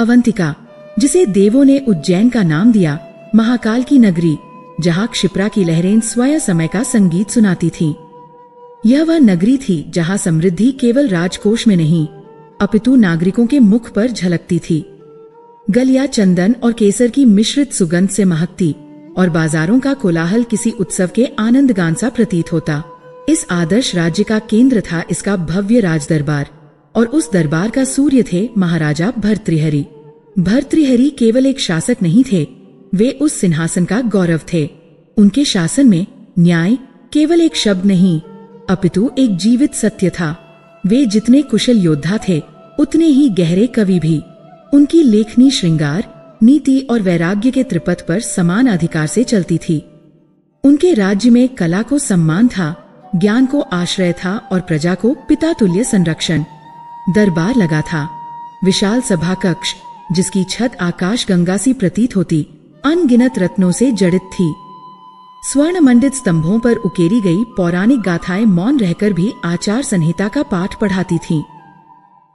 अवंतिका, जिसे देवों ने उज्जैन का नाम दिया, महाकाल की नगरी, जहाँ क्षिप्रा की लहरें स्वयं समय का संगीत सुनाती थीं। यह वह नगरी थी जहाँ समृद्धि केवल राजकोष में नहीं, अपितु नागरिकों के मुख पर झलकती थी। गलियां चंदन और केसर की मिश्रित सुगंध से महकती और बाजारों का कोलाहल किसी उत्सव के आनंद गान सा प्रतीत होता। इस आदर्श राज्य का केंद्र था इसका भव्य राजदरबार, और उस दरबार का सूर्य थे महाराजा भर्तृहरि। भर्तृहरि केवल एक शासक नहीं थे, वे उस सिंहासन का गौरव थे। उनके शासन में न्याय केवल एक शब्द नहीं, अपितु एक जीवित सत्य था। वे जितने कुशल योद्धा थे, उतने ही गहरे कवि भी। उनकी लेखनी श्रृंगार, नीति और वैराग्य के त्रिपथ पर समान अधिकार से चलती थी। उनके राज्य में कला को सम्मान था, ज्ञान को आश्रय था और प्रजा को पिता तुल्य संरक्षण। दरबार लगा था, विशाल सभा कक्ष जिसकी छत आकाश गंगा सी प्रतीत होती, अनगिनत रत्नों से जड़ित थी। स्वर्ण मंडित स्तंभों पर उकेरी गई पौराणिक गाथाएं मौन रहकर भी आचार संहिता का पाठ पढ़ाती थीं।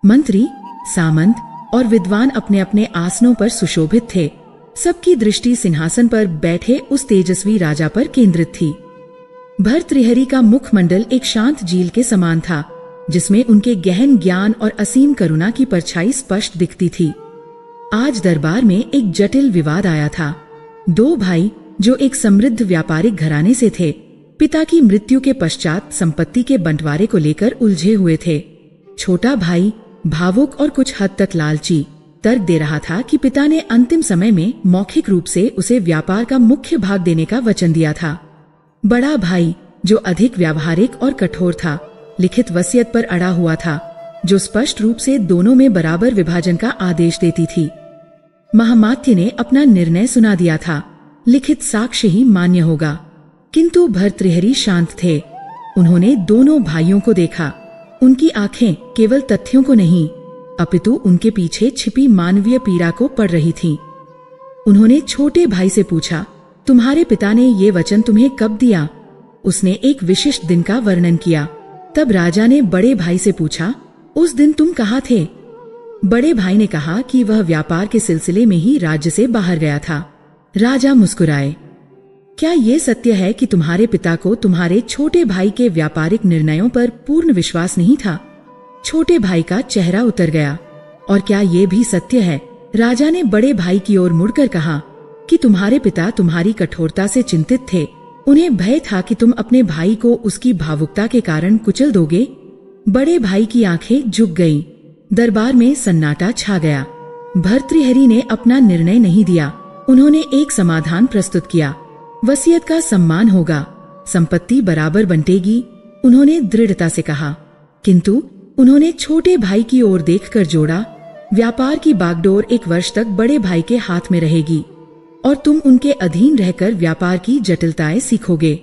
मंत्री, सामंत और विद्वान अपने अपने आसनों पर सुशोभित थे। सबकी दृष्टि सिंहासन पर बैठे उस तेजस्वी राजा पर केंद्रित थी। भर्तृहरि का मुखमंडल एक शांत झील के समान था, जिसमें उनके गहन ज्ञान और असीम करुणा की परछाई स्पष्ट दिखती थी। आज दरबार में एक जटिल विवाद आया था। दो भाई जो एक समृद्ध व्यापारिक घराने से थे, पिता की मृत्यु के पश्चात संपत्ति के बंटवारे को लेकर उलझे हुए थे। छोटा भाई भावुक और कुछ हद तक लालची तर्क दे रहा था कि पिता ने अंतिम समय में मौखिक रूप से उसे व्यापार का मुख्य भाग देने का वचन दिया था। बड़ा भाई जो अधिक व्यावहारिक और कठोर था, लिखित वसीयत पर अड़ा हुआ था, जो स्पष्ट रूप से दोनों में बराबर विभाजन का आदेश देती थी। महामात्य ने अपना निर्णय सुना दिया था, लिखित साक्ष्य ही मान्य होगा। किंतु भर्तृहरि शांत थे। उन्होंने दोनों भाइयों को देखा। उनकी आंखें केवल तथ्यों को नहीं, अपितु उनके पीछे छिपी मानवीय पीड़ा को पढ़ रही थीं। उन्होंने छोटे भाई से पूछा, तुम्हारे पिता ने ये वचन तुम्हें कब दिया? उसने एक विशिष्ट दिन का वर्णन किया। तब राजा ने बड़े भाई से पूछा, उस दिन तुम कहाँ थे? बड़े भाई ने कहा कि वह व्यापार के सिलसिले में ही राज्य से बाहर गया था। राजा मुस्कुराए। क्या ये सत्य है कि तुम्हारे पिता को तुम्हारे छोटे भाई के व्यापारिक निर्णयों पर पूर्ण विश्वास नहीं था? छोटे भाई का चेहरा उतर गया। और क्या ये भी सत्य है, राजा ने बड़े भाई की ओर मुड़कर कहा, कि तुम्हारे पिता तुम्हारी कठोरता से चिंतित थे? उन्हें भय था कि तुम अपने भाई को उसकी भावुकता के कारण कुचल दोगे? बड़े भाई की आंखें झुक गईं। दरबार में सन्नाटा छा गया। भर्तृहरि ने अपना निर्णय नहीं दिया। उन्होंने एक समाधान प्रस्तुत किया। वसीयत का सम्मान होगा, संपत्ति बराबर बंटेगी, उन्होंने दृढ़ता से कहा। किंतु उन्होंने छोटे भाई की ओर देखकर जोड़ा, व्यापार की बागडोर 1 वर्ष तक बड़े भाई के हाथ में रहेगी और तुम उनके अधीन रहकर व्यापार की जटिलताएं सीखोगे।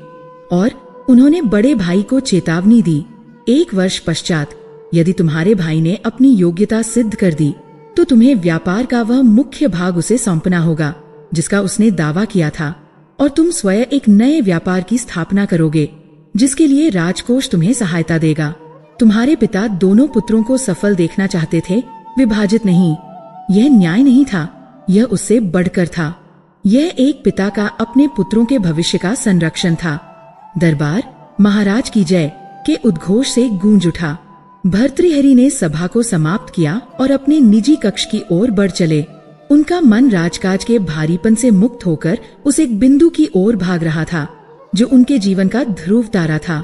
और उन्होंने बड़े भाई को चेतावनी दी, 1 वर्ष पश्चात यदि तुम्हारे भाई ने अपनी योग्यता सिद्ध कर दी तो तुम्हें व्यापार का वह मुख्य भाग उसे सौंपना होगा जिसका उसने दावा किया था, और तुम स्वयं एक नए व्यापार की स्थापना करोगे जिसके लिए राजकोष तुम्हें सहायता देगा। तुम्हारे पिता दोनों पुत्रों को सफल देखना चाहते थे, विभाजित नहीं। यह न्याय नहीं था, यह उससे बढ़कर था। यह एक पिता का अपने पुत्रों के भविष्य का संरक्षण था। दरबार महाराज की जय के उद्घोष से गूंज उठा। भर्तृहरि ने सभा को समाप्त किया और अपने निजी कक्ष की ओर बढ़ चले। उनका मन राजकाज के भारीपन से मुक्त होकर उस एक बिंदु की ओर भाग रहा था जो उनके जीवन का ध्रुव तारा था।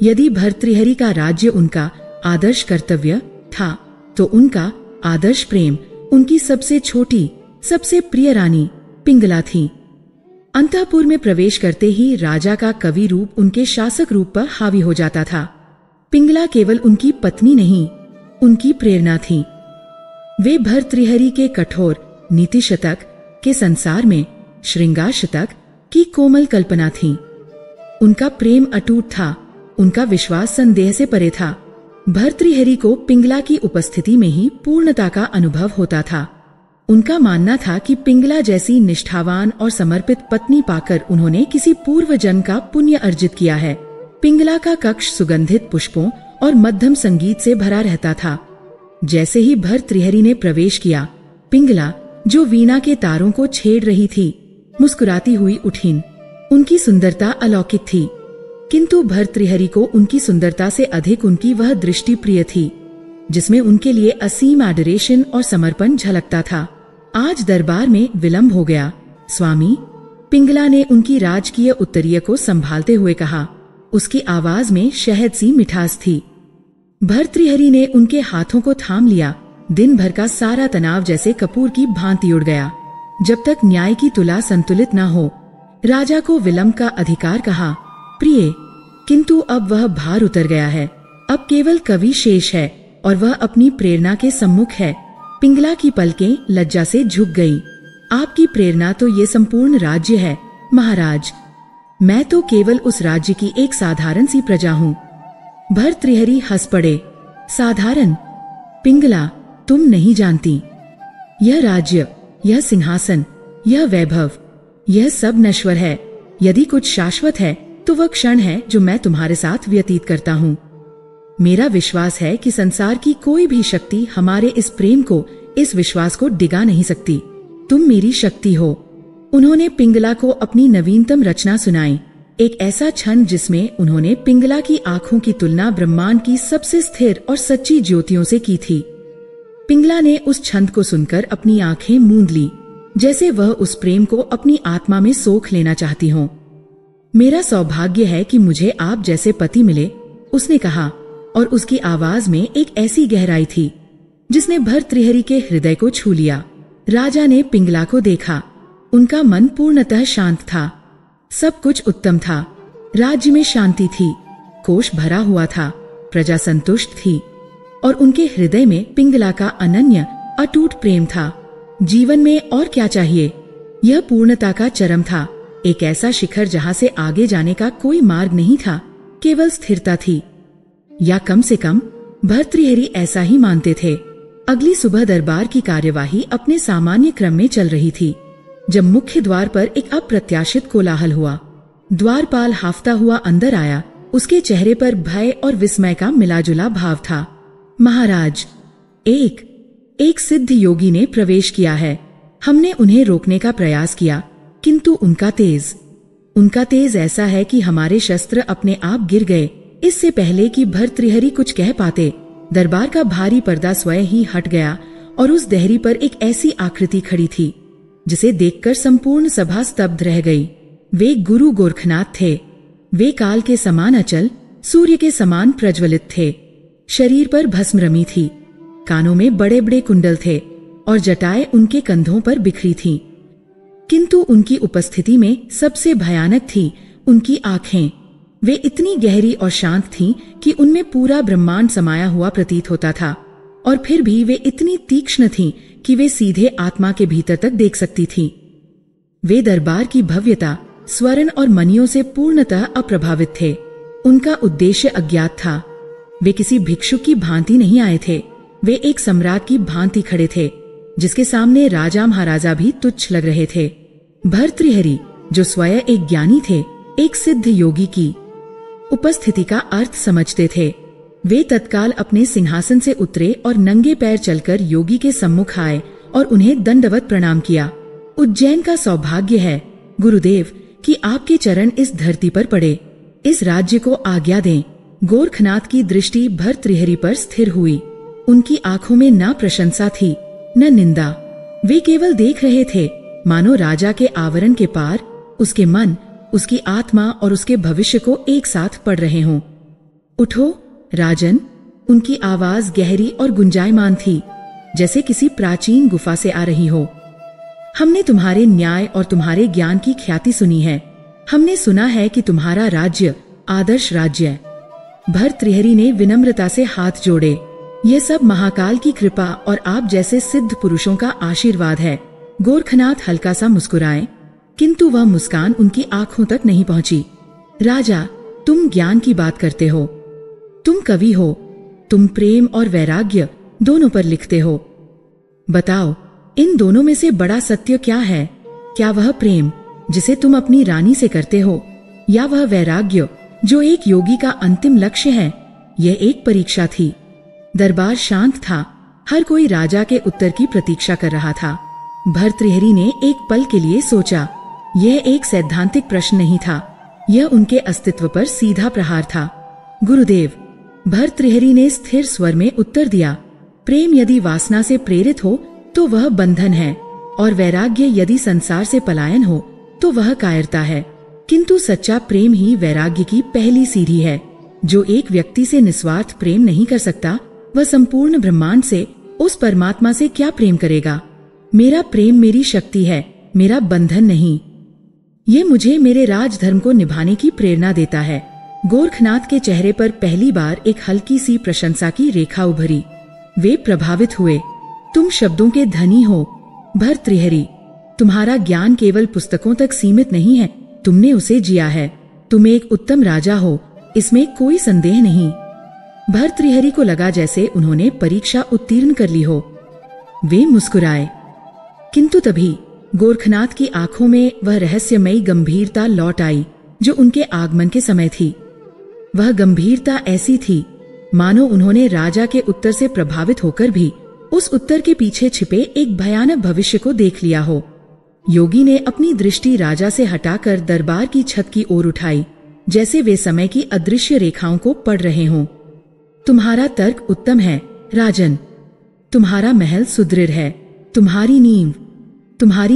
यदि भर्तृहरि का राज्य उनका आदर्श कर्तव्य था, तो उनका आदर्श प्रेम उनकी सबसे छोटी, सबसे प्रिय रानी पिंगला थी। अंतःपुर में प्रवेश करते ही राजा का कवि रूप उनके शासक रूप पर हावी हो जाता था। पिंगला केवल उनकी पत्नी नहीं, उनकी प्रेरणा थी। वे भर्तृहरि के कठोर नीति शतक के संसार में श्रृंगार शतक की कोमल कल्पना थी। उनका प्रेम अटूट था, उनका विश्वास संदेह से परे था। भर्तृहरि को पिंगला की उपस्थिति में ही पूर्णता का अनुभव होता था। उनका मानना था कि पिंगला जैसी निष्ठावान और समर्पित पत्नी पाकर उन्होंने किसी पूर्व जन्म का पुण्य अर्जित किया है। पिंगला का कक्ष सुगंधित पुष्पों और मध्यम संगीत से भरा रहता था। जैसे ही भर्तृहरि ने प्रवेश किया, पिंगला, जो वीणा के तारों को छेड़ रही थी, मुस्कुराती हुई उठीं। उनकी सुंदरता अलौकिक थी, किंतु भर्तृहरि को उनकी सुंदरता से अधिक उनकी वह दृष्टि प्रिय थी, जिसमें उनके लिए असीम एडोरेशन और समर्पण झलकता था। आज दरबार में विलंब हो गया, स्वामी, पिंगला ने उनकी राजकीय उत्तरीय को संभालते हुए कहा। उसकी आवाज में शहद सी मिठास थी। भर्तृहरि ने उनके हाथों को थाम लिया। दिन भर का सारा तनाव जैसे कपूर की भांति उड़ गया। जब तक न्याय की तुला संतुलित न हो, राजा को विलंब का अधिकार कहा। प्रिय, किंतु अब वह भार उतर गया है। अब केवल कवि शेष है और वह अपनी प्रेरणा के सम्मुख है। पिंगला की पलकें लज्जा से झुक गई। आपकी प्रेरणा तो ये संपूर्ण राज्य है महाराज। मैं तो केवल उस राज्य की एक साधारण सी प्रजा हूँ। भर्तृहरि हंस पड़े। साधारण? पिंगला, तुम नहीं जानती। यह राज्य, यह सिंहासन, यह वैभव, यह सब नश्वर है। यदि कुछ शाश्वत है तो वह क्षण है जो मैं तुम्हारे साथ व्यतीत करता हूँ। मेरा विश्वास है कि संसार की कोई भी शक्ति हमारे इस प्रेम को, इस विश्वास को डिगा नहीं सकती। तुम मेरी शक्ति हो। उन्होंने पिंगला को अपनी नवीनतम रचना सुनाई, एक ऐसा छंद जिसमें उन्होंने पिंगला की आंखों की तुलना ब्रह्मांड की सबसे स्थिर और सच्ची ज्योतियों से की थी। पिंगला ने उस छंद को सुनकर अपनी आंखें मूंद ली, जैसे वह उस प्रेम को अपनी आत्मा में सोख लेना चाहती हो। मेरा सौभाग्य है कि मुझे आप जैसे पति मिले, उसने कहा, और उसकी आवाज में एक ऐसी गहराई थी जिसने भर्तृहरि के हृदय को छू लिया। राजा ने पिंगला को देखा। उनका मन पूर्णतः शांत था। सब कुछ उत्तम था। राज्य में शांति थी, कोष भरा हुआ था, प्रजा संतुष्ट थी और उनके हृदय में पिंगला का अनन्य अटूट प्रेम था। जीवन में और क्या चाहिए? यह पूर्णता का चरम था, एक ऐसा शिखर जहां से आगे जाने का कोई मार्ग नहीं था, केवल स्थिरता थी। या कम से कम भर्तृहरि ऐसा ही मानते थे। अगली सुबह दरबार की कार्यवाही अपने सामान्य क्रम में चल रही थी, जब मुख्य द्वार पर एक अप्रत्याशित कोलाहल हुआ। द्वारपाल हाफता हुआ अंदर आया। उसके चेहरे पर भय और विस्मय का मिलाजुला भाव था। महाराज, एक सिद्ध योगी ने प्रवेश किया है। हमने उन्हें रोकने का प्रयास किया, किंतु उनका तेज ऐसा है कि हमारे शस्त्र अपने आप गिर गए, इससे पहले कि भर्तृहरि कुछ कह पाते। दरबार का भारी पर्दा स्वयं ही हट गया और उस देहरी पर एक ऐसी आकृति खड़ी थी जिसे देखकर संपूर्ण सभा स्तब्ध रह गई। वे गुरु गोरखनाथ थे। वे काल के समान अचल, सूर्य के समान प्रज्वलित थे। शरीर पर भस्म रमी थी, कानों में बड़े बड़े कुंडल थे और जटाएं उनके कंधों पर बिखरी थीं। किंतु उनकी उपस्थिति में सबसे भयानक थी उनकी आंखें। वे इतनी गहरी और शांत थीं कि उनमें पूरा ब्रह्मांड समाया हुआ प्रतीत होता था, और फिर भी वे इतनी तीक्ष्ण थीं कि वे सीधे आत्मा के भीतर तक देख सकती थीं। वे दरबार की भव्यता, स्वर्ण और मणियों से पूर्णतः अप्रभावित थे। उनका उद्देश्य अज्ञात था। वे किसी भिक्षुक की भांति नहीं आए थे। वे एक सम्राट की भांति खड़े थे, जिसके सामने राजा महाराजा भी तुच्छ लग रहे थे। भर्तृहरि, जो स्वयं एक ज्ञानी थे, एक सिद्ध योगी की उपस्थिति का अर्थ समझते थे। वे तत्काल अपने सिंहासन से उतरे और नंगे पैर चलकर योगी के सम्मुख आए और उन्हें दंडवत प्रणाम किया। उज्जैन का सौभाग्य है गुरुदेव कि आपके चरण इस धरती पर पड़े। इस राज्य को आज्ञा दें। गोरखनाथ की दृष्टि भर्तृहरि पर स्थिर हुई। उनकी आंखों में न प्रशंसा थी न निंदा। वे केवल देख रहे थे, मानो राजा के आवरण के पार उसके मन, उसकी आत्मा और उसके भविष्य को एक साथ पढ़ रहे हों। उठो राजन। उनकी आवाज गहरी और गुंजायमान थी, जैसे किसी प्राचीन गुफा से आ रही हो। हमने तुम्हारे न्याय और तुम्हारे ज्ञान की ख्याति सुनी है। हमने सुना है कि तुम्हारा राज्य आदर्श राज्य है। भर्तृहरि ने विनम्रता से हाथ जोड़े। ये सब महाकाल की कृपा और आप जैसे सिद्ध पुरुषों का आशीर्वाद है। गोरखनाथ हल्का सा मुस्कुराए, किंतु वह मुस्कान उनकी आंखों तक नहीं पहुंची। राजा, तुम ज्ञान की बात करते हो, तुम कवि हो, तुम प्रेम और वैराग्य दोनों पर लिखते हो। बताओ, इन दोनों में से बड़ा सत्य क्या है? क्या वह प्रेम जिसे तुम अपनी रानी से करते हो, या वह वैराग्य जो एक योगी का अंतिम लक्ष्य है? यह एक परीक्षा थी। दरबार शांत था। हर कोई राजा के उत्तर की प्रतीक्षा कर रहा था। भर्तृहरि ने एक पल के लिए सोचा। यह एक सैद्धांतिक प्रश्न नहीं था, यह उनके अस्तित्व पर सीधा प्रहार था। गुरुदेव, भर्तृहरि ने स्थिर स्वर में उत्तर दिया, प्रेम यदि वासना से प्रेरित हो तो वह बंधन है, और वैराग्य यदि संसार से पलायन हो तो वह कायरता है। किंतु सच्चा प्रेम ही वैराग्य की पहली सीढ़ी है। जो एक व्यक्ति से निस्वार्थ प्रेम नहीं कर सकता, वह संपूर्ण ब्रह्मांड से, उस परमात्मा से क्या प्रेम करेगा? मेरा प्रेम मेरी शक्ति है, मेरा बंधन नहीं। ये मुझे मेरे राजधर्म को निभाने की प्रेरणा देता है। गोरखनाथ के चेहरे पर पहली बार एक हल्की सी प्रशंसा की रेखा उभरी। वे प्रभावित हुए। तुम शब्दों के धनी हो भर्तृहरि। तुम्हारा ज्ञान केवल पुस्तकों तक सीमित नहीं है, तुमने उसे जिया है। तुम एक उत्तम राजा हो, इसमें कोई संदेह नहीं। भर्तृहरि को लगा जैसे उन्होंने परीक्षा उत्तीर्ण कर ली हो। वे मुस्कुराए, किंतु तभी गोरखनाथ की आंखों में वह रहस्यमयी गंभीरता लौट आई जो उनके आगमन के समय थी। वह गंभीरता ऐसी थी मानो उन्होंने राजा के उत्तर से प्रभावित होकर भी उस उत्तर के पीछे छिपे एक भयानक भविष्य को देख लिया हो। योगी ने अपनी दृष्टि राजा से हटाकर दरबार की छत की ओर उठाई, जैसे वे समय की अदृश्य रेखाओं को पढ़ रहे हों। तुम्हारा तर्क उत्तम है राजन, तुम्हारा महल सुदृढ़ है, तुम्हारी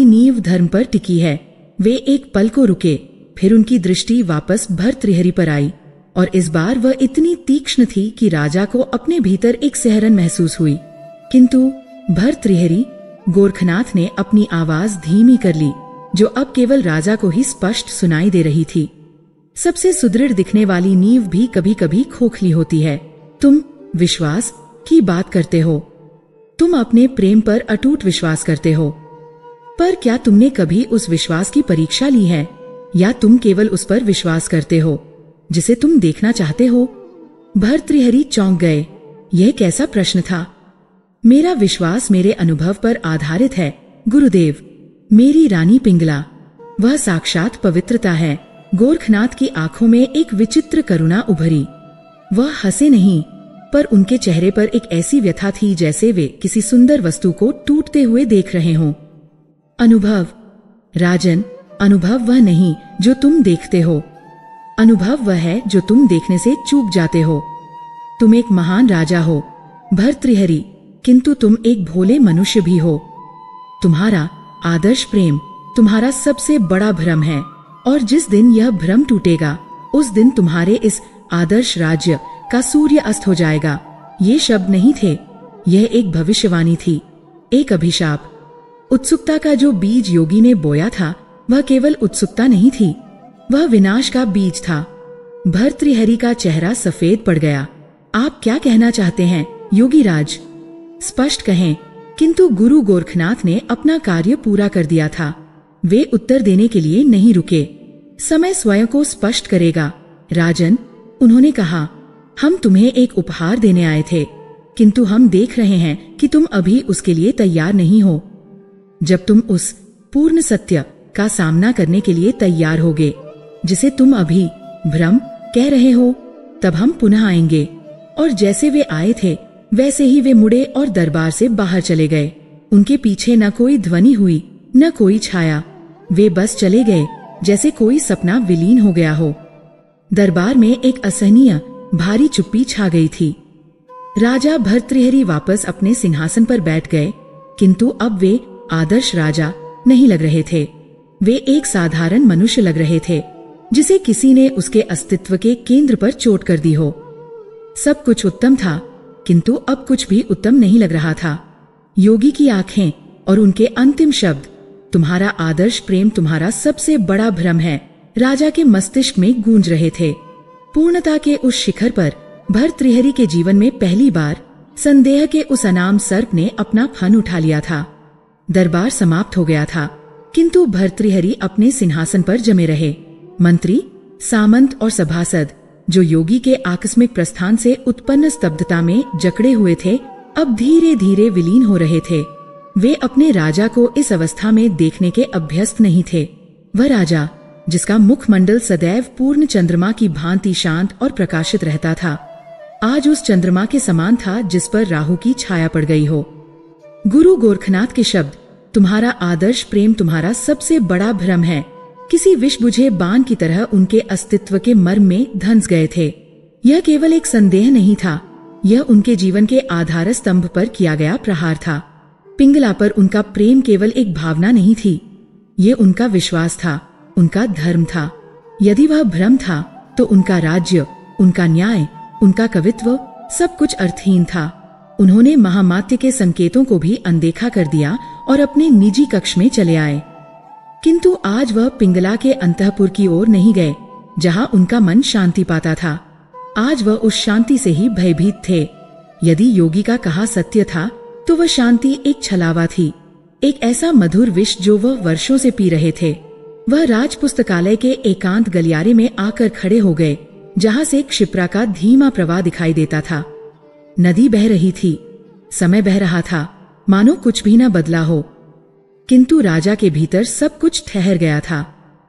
नींव धर्म पर टिकी है। वे एक पल को रुके, फिर उनकी दृष्टि वापस भर्तृहरि पर आई, और इस बार वह इतनी तीक्ष्ण थी कि राजा को अपने भीतर एक सहरन महसूस हुई। किंतु भर्तृहरि, गोरखनाथ ने अपनी आवाज धीमी कर ली, जो अब केवल राजा को ही स्पष्ट सुनाई दे रही थी। सबसे सुदृढ़ दिखने वाली नींव भी कभी कभी खोखली होती है। तुम विश्वास की बात करते हो, तुम अपने प्रेम पर अटूट विश्वास करते हो, पर क्या तुमने कभी उस विश्वास की परीक्षा ली है, या तुम केवल उस पर विश्वास करते हो जिसे तुम देखना चाहते हो? भर्तृहरि चौंक गए। यह कैसा प्रश्न था? मेरा विश्वास मेरे अनुभव पर आधारित है गुरुदेव। मेरी रानी पिंगला, वह साक्षात पवित्रता है। गोरखनाथ की आंखों में एक विचित्र करुणा उभरी। वह हंसे नहीं, पर उनके चेहरे पर एक ऐसी व्यथा थी जैसे वे किसी सुंदर वस्तु को टूटते हुए देख रहे हों। अनुभव राजन, अनुभव वह नहीं जो तुम देखते हो, अनुभव वह है जो तुम देखने से चूक जाते हो। तुम एक महान राजा हो भर्तृहरि, किंतु तुम एक भोले मनुष्य भी हो। तुम्हारा आदर्श प्रेम तुम्हारा सबसे बड़ा भ्रम है, और जिस दिन यह भ्रम टूटेगा उस दिन तुम्हारे इस आदर्श राज्य का सूर्य अस्त हो जाएगा। ये शब्द नहीं थे, यह एक भविष्यवाणी थी, एक अभिशाप। उत्सुकता का जो बीज योगी ने बोया था वह केवल उत्सुकता नहीं थी, वह विनाश का बीज था। भर्तृहरि का चेहरा सफेद पड़ गया। आप क्या कहना चाहते हैं योगी राज? स्पष्ट कहें। किंतु गुरु गोरखनाथ ने अपना कार्य पूरा कर दिया था। वे उत्तर देने के लिए नहीं रुके। समय स्वयं को स्पष्ट करेगा। राजन, उन्होंने कहा, हम तुम्हें एक उपहार देने आए थे, किंतु हम देख रहे हैं कि तुम अभी उसके लिए तैयार नहीं हो। जब तुम उस पूर्ण सत्य का सामना करने के लिए तैयार होगे जिसे तुम अभी भ्रम कह रहे हो, तब हम पुनः आएंगे। और जैसे वे आए थे वैसे ही वे मुड़े और दरबार से बाहर चले गए। उनके पीछे न कोई ध्वनि हुई, न कोई छाया। वे बस चले गए जैसे कोई सपना विलीन हो गया हो। दरबार में एक असहनीय भारी चुप्पी छा गई थी। राजा भर्तृहरि वापस अपने सिंहासन पर बैठ गए, किंतु अब वे आदर्श राजा नहीं लग रहे थे। वे एक साधारण मनुष्य लग रहे थे जिसे किसी ने उसके अस्तित्व के केंद्र पर चोट कर दी हो। सब कुछ उत्तम था, किंतु अब कुछ भी उत्तम नहीं लग रहा था। योगी की आंखें और उनके अंतिम शब्द, तुम्हारा आदर्श प्रेम तुम्हारा सबसे बड़ा भ्रम है, राजा के मस्तिष्क में गूंज रहे थे। पूर्णता के उस शिखर पर भर्तृहरि के जीवन में पहली बार संदेह के उस अनाम सर्प ने अपना फन उठा लिया था। दरबार समाप्त हो गया था, किंतु भर्तृहरि अपने सिंहासन पर जमे रहे। मंत्री, सामंत और सभासद जो योगी के आकस्मिक प्रस्थान से उत्पन्न स्तब्धता में जकड़े हुए थे, अब धीरे धीरे विलीन हो रहे थे। वे अपने राजा को इस अवस्था में देखने के अभ्यस्त नहीं थे। वह राजा जिसका मुखमंडल सदैव पूर्ण चंद्रमा की भांति शांत और प्रकाशित रहता था, आज उस चंद्रमा के समान था जिस पर राहु की छाया पड़ गई हो। गुरु गोरखनाथ के शब्द, तुम्हारा आदर्श प्रेम तुम्हारा सबसे बड़ा भ्रम है, किसी विष बुझे बाण की तरह उनके अस्तित्व के मर्म में धंस गए थे। यह केवल एक संदेह नहीं था, यह उनके जीवन के आधार स्तंभ पर किया गया प्रहार था। पिंगला पर उनका प्रेम केवल एक भावना नहीं थी, ये उनका विश्वास था, उनका धर्म था। यदि वह भ्रम था तो उनका राज्य, उनका न्याय, उनका कवित्व सब कुछ अर्थहीन था। उन्होंने महामात्य के संकेतों को भी अनदेखा कर दिया और अपने निजी कक्ष में चले आए। किंतु आज वह पिंगला के अंतःपुर की ओर नहीं गए, जहां उनका मन शांति पाता था। आज वह उस शांति से ही भयभीत थे। यदि योगी का कहा सत्य था तो वह शांति एक छलावा थी, एक ऐसा मधुर विष जो वह वर्षों से पी रहे थे। वह राज पुस्तकालय के एकांत गलियारे में आकर खड़े हो गए, जहां से क्षिप्रा का धीमा प्रवाह दिखाई देता था। नदी बह रही थी, समय बह रहा था, मानो कुछ भी न बदला हो। किंतु राजा के भीतर सब कुछ ठहर गया था।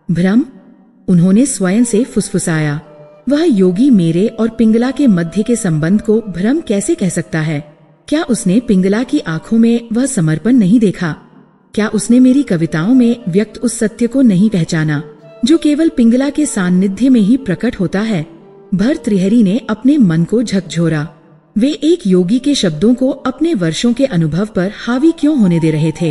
भ्रम? उन्होंने स्वयं से फुसफुसाया। वह योगी मेरे और पिंगला के मध्य के संबंध को भ्रम कैसे कह सकता है? क्या उसने पिंगला की आंखों में वह समर्पण नहीं देखा? क्या उसने मेरी कविताओं में व्यक्त उस सत्य को नहीं पहचाना जो केवल पिंगला के सान्निध्य में ही प्रकट होता है? भर्तृहरि ने अपने मन को झकझोरा। वे एक योगी के शब्दों को अपने वर्षों के अनुभव पर हावी क्यों होने दे रहे थे?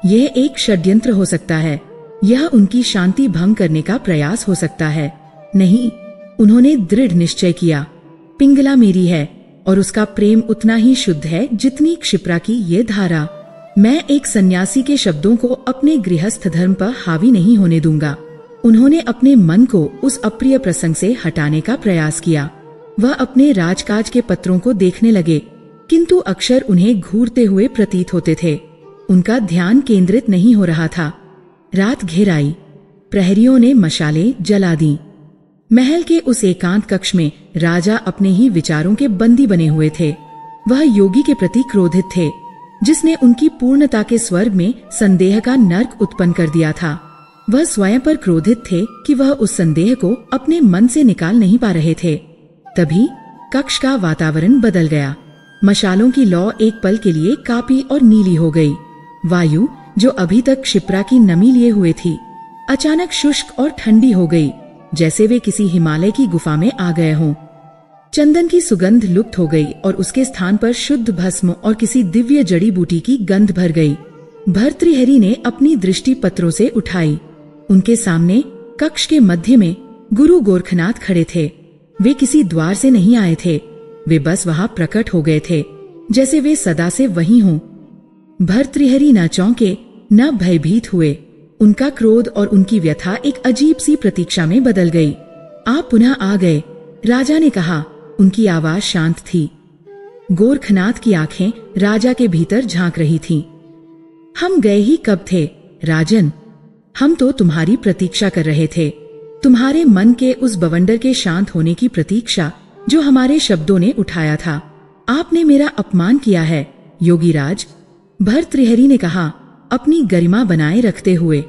यह एक षड्यंत्र हो सकता है, यह उनकी शांति भंग करने का प्रयास हो सकता है। नहीं, उन्होंने दृढ़ निश्चय किया, पिंगला मेरी है और उसका प्रेम उतना ही शुद्ध है जितनी क्षिप्रा की ये धारा। मैं एक सन्यासी के शब्दों को अपने गृहस्थ धर्म पर हावी नहीं होने दूंगा। उन्होंने अपने मन को उस अप्रिय प्रसंग से हटाने का प्रयास किया। वह अपने राजकाज के पत्रों को देखने लगे, किंतु अक्षर उन्हें घूरते हुए प्रतीत होते थे। उनका ध्यान केंद्रित नहीं हो रहा था। रात घिर आई, प्रहरियों ने मशालें जला दी। महल के उस एकांत कक्ष में राजा अपने ही विचारों के बंदी बने हुए थे। वह योगी के प्रति क्रोधित थे, जिसने उनकी पूर्णता के स्वर्ग में संदेह का नर्क उत्पन्न कर दिया था। वह स्वयं पर क्रोधित थे कि वह उस संदेह को अपने मन से निकाल नहीं पा रहे थे। तभी कक्ष का वातावरण बदल गया। मशालों की लौ एक पल के लिए कापी और नीली हो गई। वायु, जो अभी तक क्षिप्रा की नमी लिए हुए थी, अचानक शुष्क और ठंडी हो गई, जैसे वे किसी हिमालय की गुफा में आ गए हों। चंदन की सुगंध लुप्त हो गई और उसके स्थान पर शुद्ध भस्म और किसी दिव्य जड़ी बूटी की गंध भर गई। भर्तृहरि ने अपनी दृष्टि पत्रों से उठाई। उनके सामने कक्ष के मध्य में गुरु गोरखनाथ खड़े थे। वे किसी द्वार से नहीं आए थे, वे बस वहां प्रकट हो गए थे, जैसे वे सदा से वहीं हों। भर्तृहरि न चौंके न भयभीत हुए। उनका क्रोध और उनकी व्यथा एक अजीब सी प्रतीक्षा में बदल गई। आप पुनः आ गए, राजा ने कहा। उनकी आवाज शांत थी। गोरखनाथ की आंखें राजा के भीतर झांक रही थीं। हम गए ही कब थे राजन? हम तो तुम्हारी प्रतीक्षा कर रहे थे, तुम्हारे मन के उस बवंडर के शांत होने की प्रतीक्षा जो हमारे शब्दों ने उठाया था। आपने मेरा अपमान किया है योगीराज, भर्तृहरि ने कहा अपनी गरिमा बनाए रखते हुए।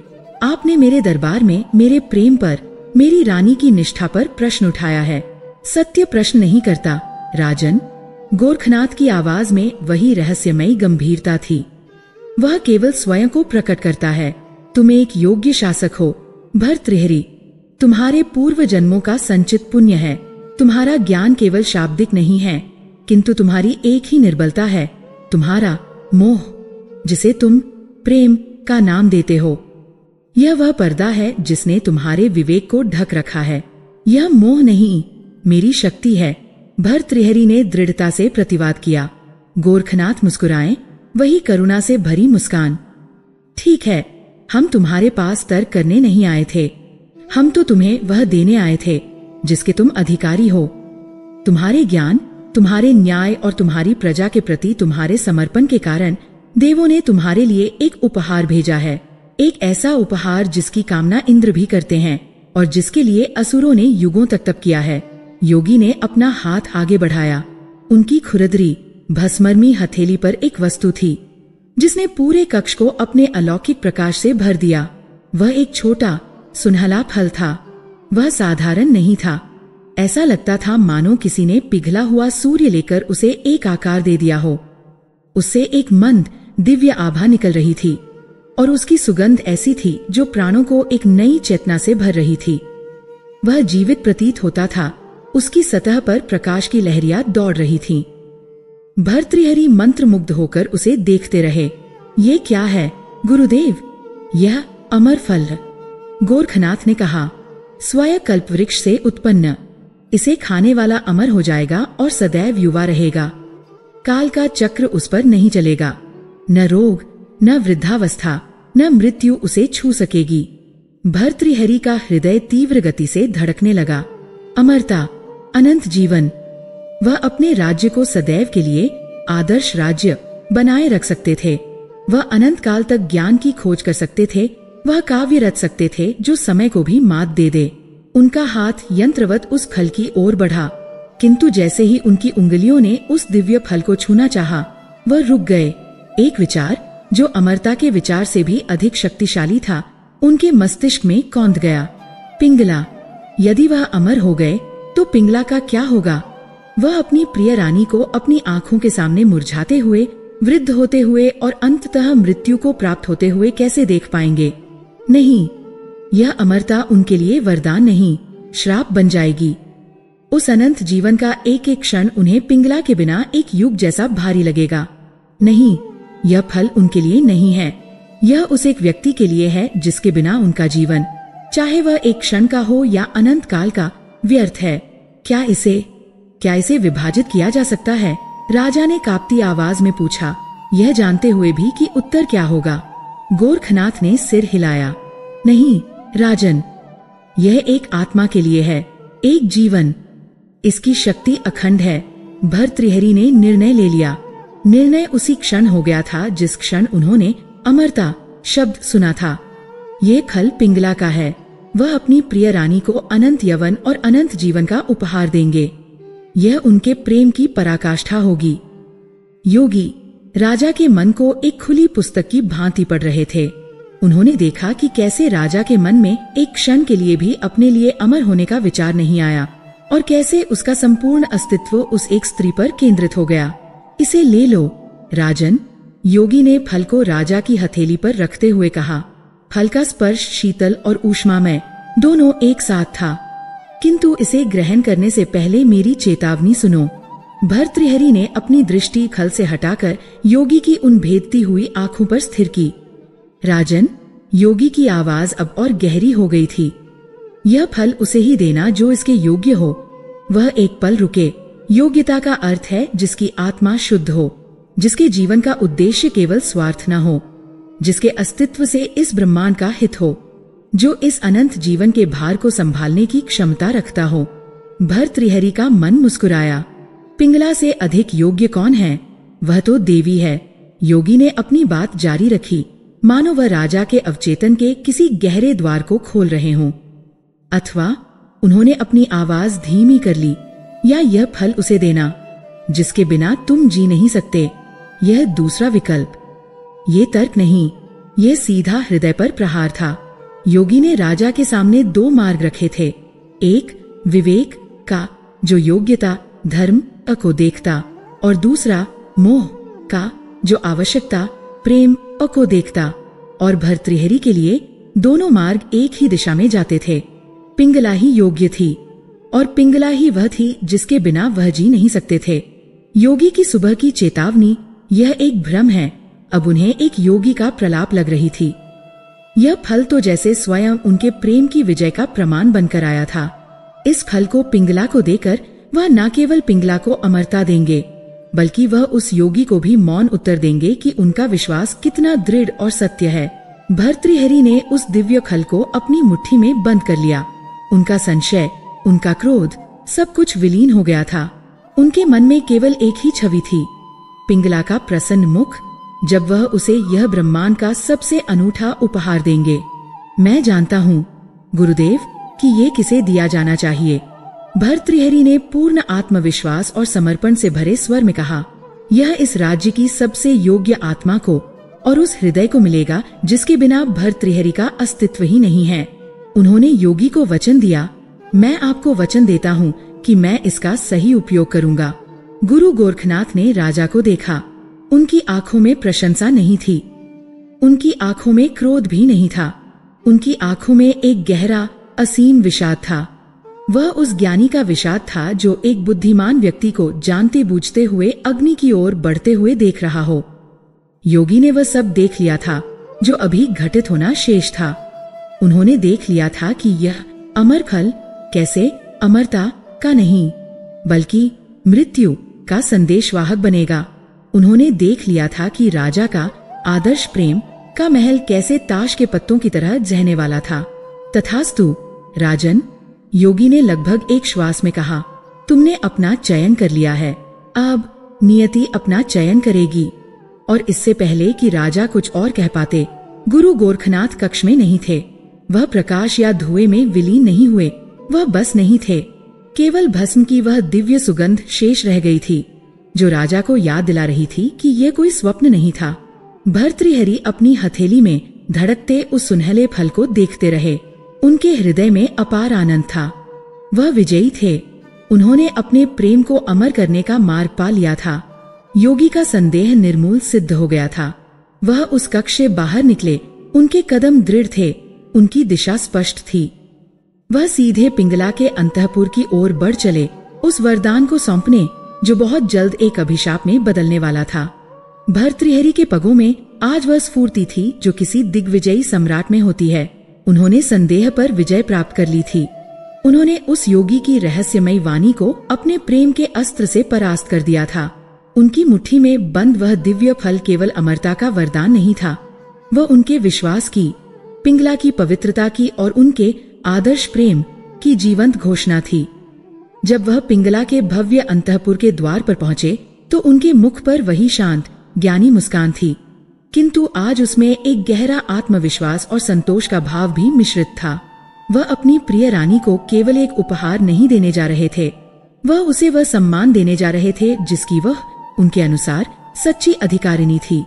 आपने मेरे दरबार में मेरे प्रेम पर, मेरी रानी की निष्ठा पर प्रश्न उठाया है। सत्य प्रश्न नहीं करता राजन। गोरखनाथ की आवाज में वही रहस्यमयी गंभीरता थी। वह केवल स्वयं को प्रकट करता है। तुम एक योग्य शासक हो भर्तृहरि, तुम्हारे पूर्व जन्मों का संचित पुण्य है। तुम्हारा ज्ञान केवल शाब्दिक नहीं है, किंतु तुम्हारी एक ही निर्बलता है, तुम्हारा मोह, जिसे तुम प्रेम का नाम देते हो। यह वह पर्दा है जिसने तुम्हारे विवेक को ढक रखा है। यह मोह नहीं, मेरी शक्ति है, भर्तृहरि ने दृढ़ता से प्रतिवाद किया। गोरखनाथ मुस्कुराए, वही करुणा से भरी मुस्कान। ठीक है, हम तुम्हारे पास तर्क करने नहीं आए थे, हम तो तुम्हें वह देने आए थे जिसके तुम अधिकारी हो। तुम्हारे ज्ञान, तुम्हारे न्याय और तुम्हारी प्रजा के प्रति तुम्हारे समर्पण के कारण देवों ने तुम्हारे लिए एक उपहार भेजा है। एक ऐसा उपहार जिसकी कामना इंद्र भी करते हैं और जिसके लिए असुरों ने युगों तक तप किया है। योगी ने अपना हाथ आगे बढ़ाया। उनकी खुरदरी भस्मर्मी हथेली पर एक वस्तु थी जिसने पूरे कक्ष को अपने अलौकिक प्रकाश से भर दिया। वह एक छोटा सुनहला फल था। वह साधारण नहीं था, ऐसा लगता था मानो किसी ने पिघला हुआ सूर्य लेकर उसे एक आकार दे दिया हो। उससे एक मंद दिव्य आभा निकल रही थी और उसकी सुगंध ऐसी थी जो प्राणों को एक नई चेतना से भर रही थी। वह जीवित प्रतीत होता था। उसकी सतह पर प्रकाश की लहरियां दौड़ रही थीं। भर्तृहरि मंत्रमुग्ध होकर उसे देखते रहे। ये क्या है गुरुदेव? यह अमर फल, गोरखनाथ ने कहा, स्वयं कल्पवृक्ष से उत्पन्न। इसे खाने वाला अमर हो जाएगा और सदैव युवा रहेगा। काल का चक्र उस पर नहीं चलेगा। न रोग, न वृद्धावस्था, न मृत्यु उसे छू सकेगी। भर्तृहरि का हृदय तीव्र गति से धड़कने लगा। अमरता, अनंत जीवन, वह अपने राज्य को सदैव के लिए आदर्श राज्य बनाए रख सकते थे। वह अनंत काल तक ज्ञान की खोज कर सकते थे। वह काव्य रच सकते थे जो समय को भी मात दे दे। उनका हाथ यंत्रवत उस फल की ओर बढ़ा, किंतु जैसे ही उनकी उंगलियों ने उस दिव्य फल को छूना चाहा, वह रुक गए। एक विचार जो अमरता के विचार से भी अधिक शक्तिशाली था उनके मस्तिष्क में कौंध गया। पिंगला, यदि वह अमर हो गए तो पिंगला का क्या होगा? वह अपनी प्रिय रानी को अपनी आंखों के सामने मुरझाते हुए, वृद्ध होते हुए और अंततः मृत्यु को प्राप्त होते हुए कैसे देख पाएंगे? नहीं, यह अमरता उनके लिए वरदान नहीं, श्राप बन जाएगी। उस अनंत जीवन का एक एक क्षण उन्हें पिंगला के बिना एक युग जैसा भारी लगेगा। नहीं, यह फल उनके लिए नहीं है। यह उस एक व्यक्ति के लिए है जिसके बिना उनका जीवन, चाहे वह एक क्षण का हो या अनंत काल का, व्यर्थ है। क्या इसे विभाजित किया जा सकता है? राजा ने कांपती आवाज में पूछा, यह जानते हुए भी कि उत्तर क्या होगा। गोरखनाथ ने सिर हिलाया। नहीं राजन, यह एक आत्मा के लिए है, एक जीवन। इसकी शक्ति अखंड है। भर्तृहरि ने निर्णय ले लिया। निर्णय उसी क्षण हो गया था जिस क्षण उन्होंने अमरता शब्द सुना था। ये फल पिंगला का है। वह अपनी प्रिय रानी को अनंत यवन और अनंत जीवन का उपहार देंगे। यह उनके प्रेम की पराकाष्ठा होगी। योगी राजा के मन को एक खुली पुस्तक की भांति पढ़ रहे थे। उन्होंने देखा कि कैसे राजा के मन में एक क्षण के लिए भी अपने लिए अमर होने का विचार नहीं आया और कैसे उसका संपूर्ण अस्तित्व उस एक स्त्री पर केंद्रित हो गया। इसे ले लो राजन, योगी ने फल को राजा की हथेली पर रखते हुए कहा। फल का स्पर्श शीतल और ऊष्मामय दोनों एक साथ था। किंतु इसे ग्रहण करने से पहले मेरी चेतावनी सुनो। भर्तृहरि ने अपनी दृष्टि फल से हटाकर योगी की उन भेदती हुई आंखों पर स्थिर की। राजन, योगी की आवाज अब और गहरी हो गई थी। यह फल उसे ही देना जो इसके योग्य हो। वह एक पल रुके। योग्यता का अर्थ है जिसकी आत्मा शुद्ध हो, जिसके जीवन का उद्देश्य केवल स्वार्थ न हो, जिसके अस्तित्व से इस ब्रह्मांड का हित हो, जो इस अनंत जीवन के भार को संभालने की क्षमता रखता हो। भर्तृहरि का मन मुस्कुराया। पिंगला से अधिक योग्य कौन है? वह तो देवी है। योगी ने अपनी बात जारी रखी, मानो वह राजा के अवचेतन के किसी गहरे द्वार को खोल रहे हों। अथवा उन्होंने अपनी आवाज धीमी कर ली, या यह फल उसे देना जिसके बिना तुम जी नहीं सकते। यह दूसरा विकल्प। ये तर्क नहीं, यह सीधा हृदय पर प्रहार था। योगी ने राजा के सामने दो मार्ग रखे थे। एक विवेक का, जो योग्यता धर्म को देखता, और दूसरा मोह का, जो आवश्यकता प्रेम को देखता। और भर्तृहरि के लिए दोनों मार्ग एक ही दिशा में जाते थे। पिंगला ही योग्य थी और पिंगला ही वह थी जिसके बिना वह जी नहीं सकते थे। योगी की सुबह की चेतावनी, यह एक भ्रम है, अब उन्हें एक योगी का प्रलाप लग रही थी। यह फल तो जैसे स्वयं उनके प्रेम की विजय का प्रमाण बनकर आया था। इस फल को पिंगला को देकर वह न केवल पिंगला को अमरता देंगे, बल्कि वह उस योगी को भी मौन उत्तर देंगे कि उनका विश्वास कितना दृढ़ और सत्य है। भर्तृहरि ने उस दिव्य फल को अपनी मुट्ठी में बंद कर लिया। उनका संशय, उनका क्रोध, सब कुछ विलीन हो गया था। उनके मन में केवल एक ही छवि थी, पिंगला का प्रसन्न मुख, जब वह उसे यह ब्रह्मांड का सबसे अनूठा उपहार देंगे। मैं जानता हूँ गुरुदेव कि ये किसे दिया जाना चाहिए। भर्तृहरि ने पूर्ण आत्मविश्वास और समर्पण से भरे स्वर में कहा। यह इस राज्य की सबसे योग्य आत्मा को और उस हृदय को मिलेगा जिसके बिना भर्तृहरि का अस्तित्व ही नहीं है। उन्होंने योगी को वचन दिया, मैं आपको वचन देता हूँ कि मैं इसका सही उपयोग करूँगा। गुरु गोरखनाथ ने राजा को देखा। उनकी आंखों में प्रशंसा नहीं थी, उनकी आंखों में क्रोध भी नहीं था। उनकी आंखों में एक गहरा असीम विषाद था। वह उस ज्ञानी का विषाद था जो एक बुद्धिमान व्यक्ति को जानते बूझते हुए अग्नि की ओर बढ़ते हुए देख रहा हो। योगी ने वह सब देख लिया था जो अभी घटित होना शेष था। उन्होंने देख लिया था कि यह अमर फल कैसे अमरता का नहीं बल्कि मृत्यु का संदेशवाहक बनेगा। उन्होंने देख लिया था कि राजा का आदर्श प्रेम का महल कैसे ताश के पत्तों की तरह जहने वाला था। तथास्तु राजन, योगी ने लगभग एक श्वास में कहा, तुमने अपना चयन कर लिया है, अब नियति अपना चयन करेगी। और इससे पहले कि राजा कुछ और कह पाते, गुरु गोरखनाथ कक्ष में नहीं थे। वह प्रकाश या धुएं में विलीन नहीं हुए, वह बस नहीं थे। केवल भस्म की वह दिव्य सुगंध शेष रह गई थी जो राजा को याद दिला रही थी कि यह कोई स्वप्न नहीं था। भर्तृहरि अपनी हथेली में धड़कते उस सुनहले फल को देखते रहे। उनके हृदय में अपार आनंद था। वह विजयी थे। उन्होंने अपने प्रेम को अमर करने का मार्ग पा लिया था। योगी का संदेह निर्मूल सिद्ध हो गया था। वह उस कक्ष से बाहर निकले। उनके कदम दृढ़ थे, उनकी दिशा स्पष्ट थी। वह सीधे पिंगला के अंतःपुर की ओर बढ़ चले, उस वरदान को सौंपने जो बहुत जल्द एक अभिशाप में बदलने वाला था। भर्तृहरि के पगों में आज वह स्फूर्ति थी जो किसी दिग्विजयी सम्राट में होती है। उन्होंने संदेह पर विजय प्राप्त कर ली थी। उन्होंने उस योगी की रहस्यमयी वाणी को अपने प्रेम के अस्त्र से परास्त कर दिया था। उनकी मुट्ठी में बंद वह दिव्य फल केवल अमरता का वरदान नहीं था, वह उनके विश्वास की, पिंगला की पवित्रता की और उनके आदर्श प्रेम की जीवंत घोषणा थी। जब वह पिंगला के भव्य अंतःपुर के द्वार पर पहुंचे तो उनके मुख पर वही शांत ज्ञानी मुस्कान थी, किंतु आज उसमें एक गहरा आत्मविश्वास और संतोष का भाव भी मिश्रित था। वह अपनी प्रिय रानी को केवल एक उपहार नहीं देने जा रहे थे, वह उसे वह सम्मान देने जा रहे थे जिसकी वह उनके अनुसार सच्ची अधिकारिणी थी।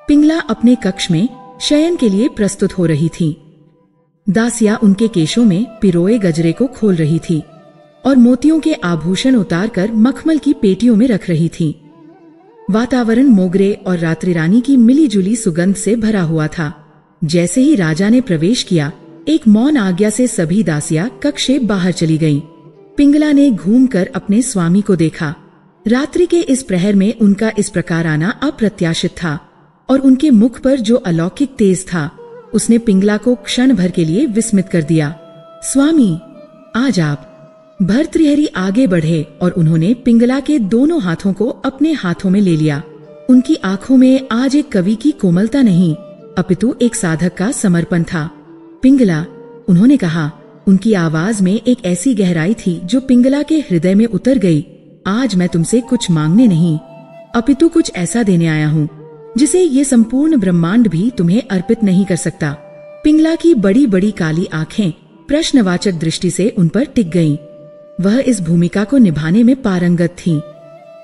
पिंगला अपने कक्ष में शयन के लिए प्रस्तुत हो रही थी। दासिया उनके केशों में पिरोए गजरे को खोल रही थी और मोतियों के आभूषण उतारकर मखमल की पेटियों में रख रही थी। वातावरण मोगरे और रात्रि रानी की मिलीजुली सुगंध से भरा हुआ था। जैसे ही राजा ने प्रवेश किया, एक मौन आज्ञा से सभी दासियां कक्ष से बाहर चली गईं। पिंगला ने घूमकर अपने स्वामी को देखा। रात्रि के इस प्रहर में उनका इस प्रकार आना अप्रत्याशित था और उनके मुख पर जो अलौकिक तेज था उसने पिंगला को क्षण भर के लिए विस्मित कर दिया। स्वामी, आज आप। भर्तृहरि आगे बढ़े और उन्होंने पिंगला के दोनों हाथों को अपने हाथों में ले लिया। उनकी आंखों में आज एक कवि की कोमलता नहीं अपितु एक साधक का समर्पण था। पिंगला, उन्होंने कहा। उनकी आवाज में एक ऐसी गहराई थी जो पिंगला के हृदय में उतर गई। आज मैं तुमसे कुछ मांगने नहीं अपितु कुछ ऐसा देने आया हूँ जिसे ये संपूर्ण ब्रह्मांड भी तुम्हें अर्पित नहीं कर सकता। पिंगला की बड़ी बड़ी काली आंखें प्रश्नवाचक दृष्टि से उन पर टिक गईं। वह इस भूमिका को निभाने में पारंगत थीं।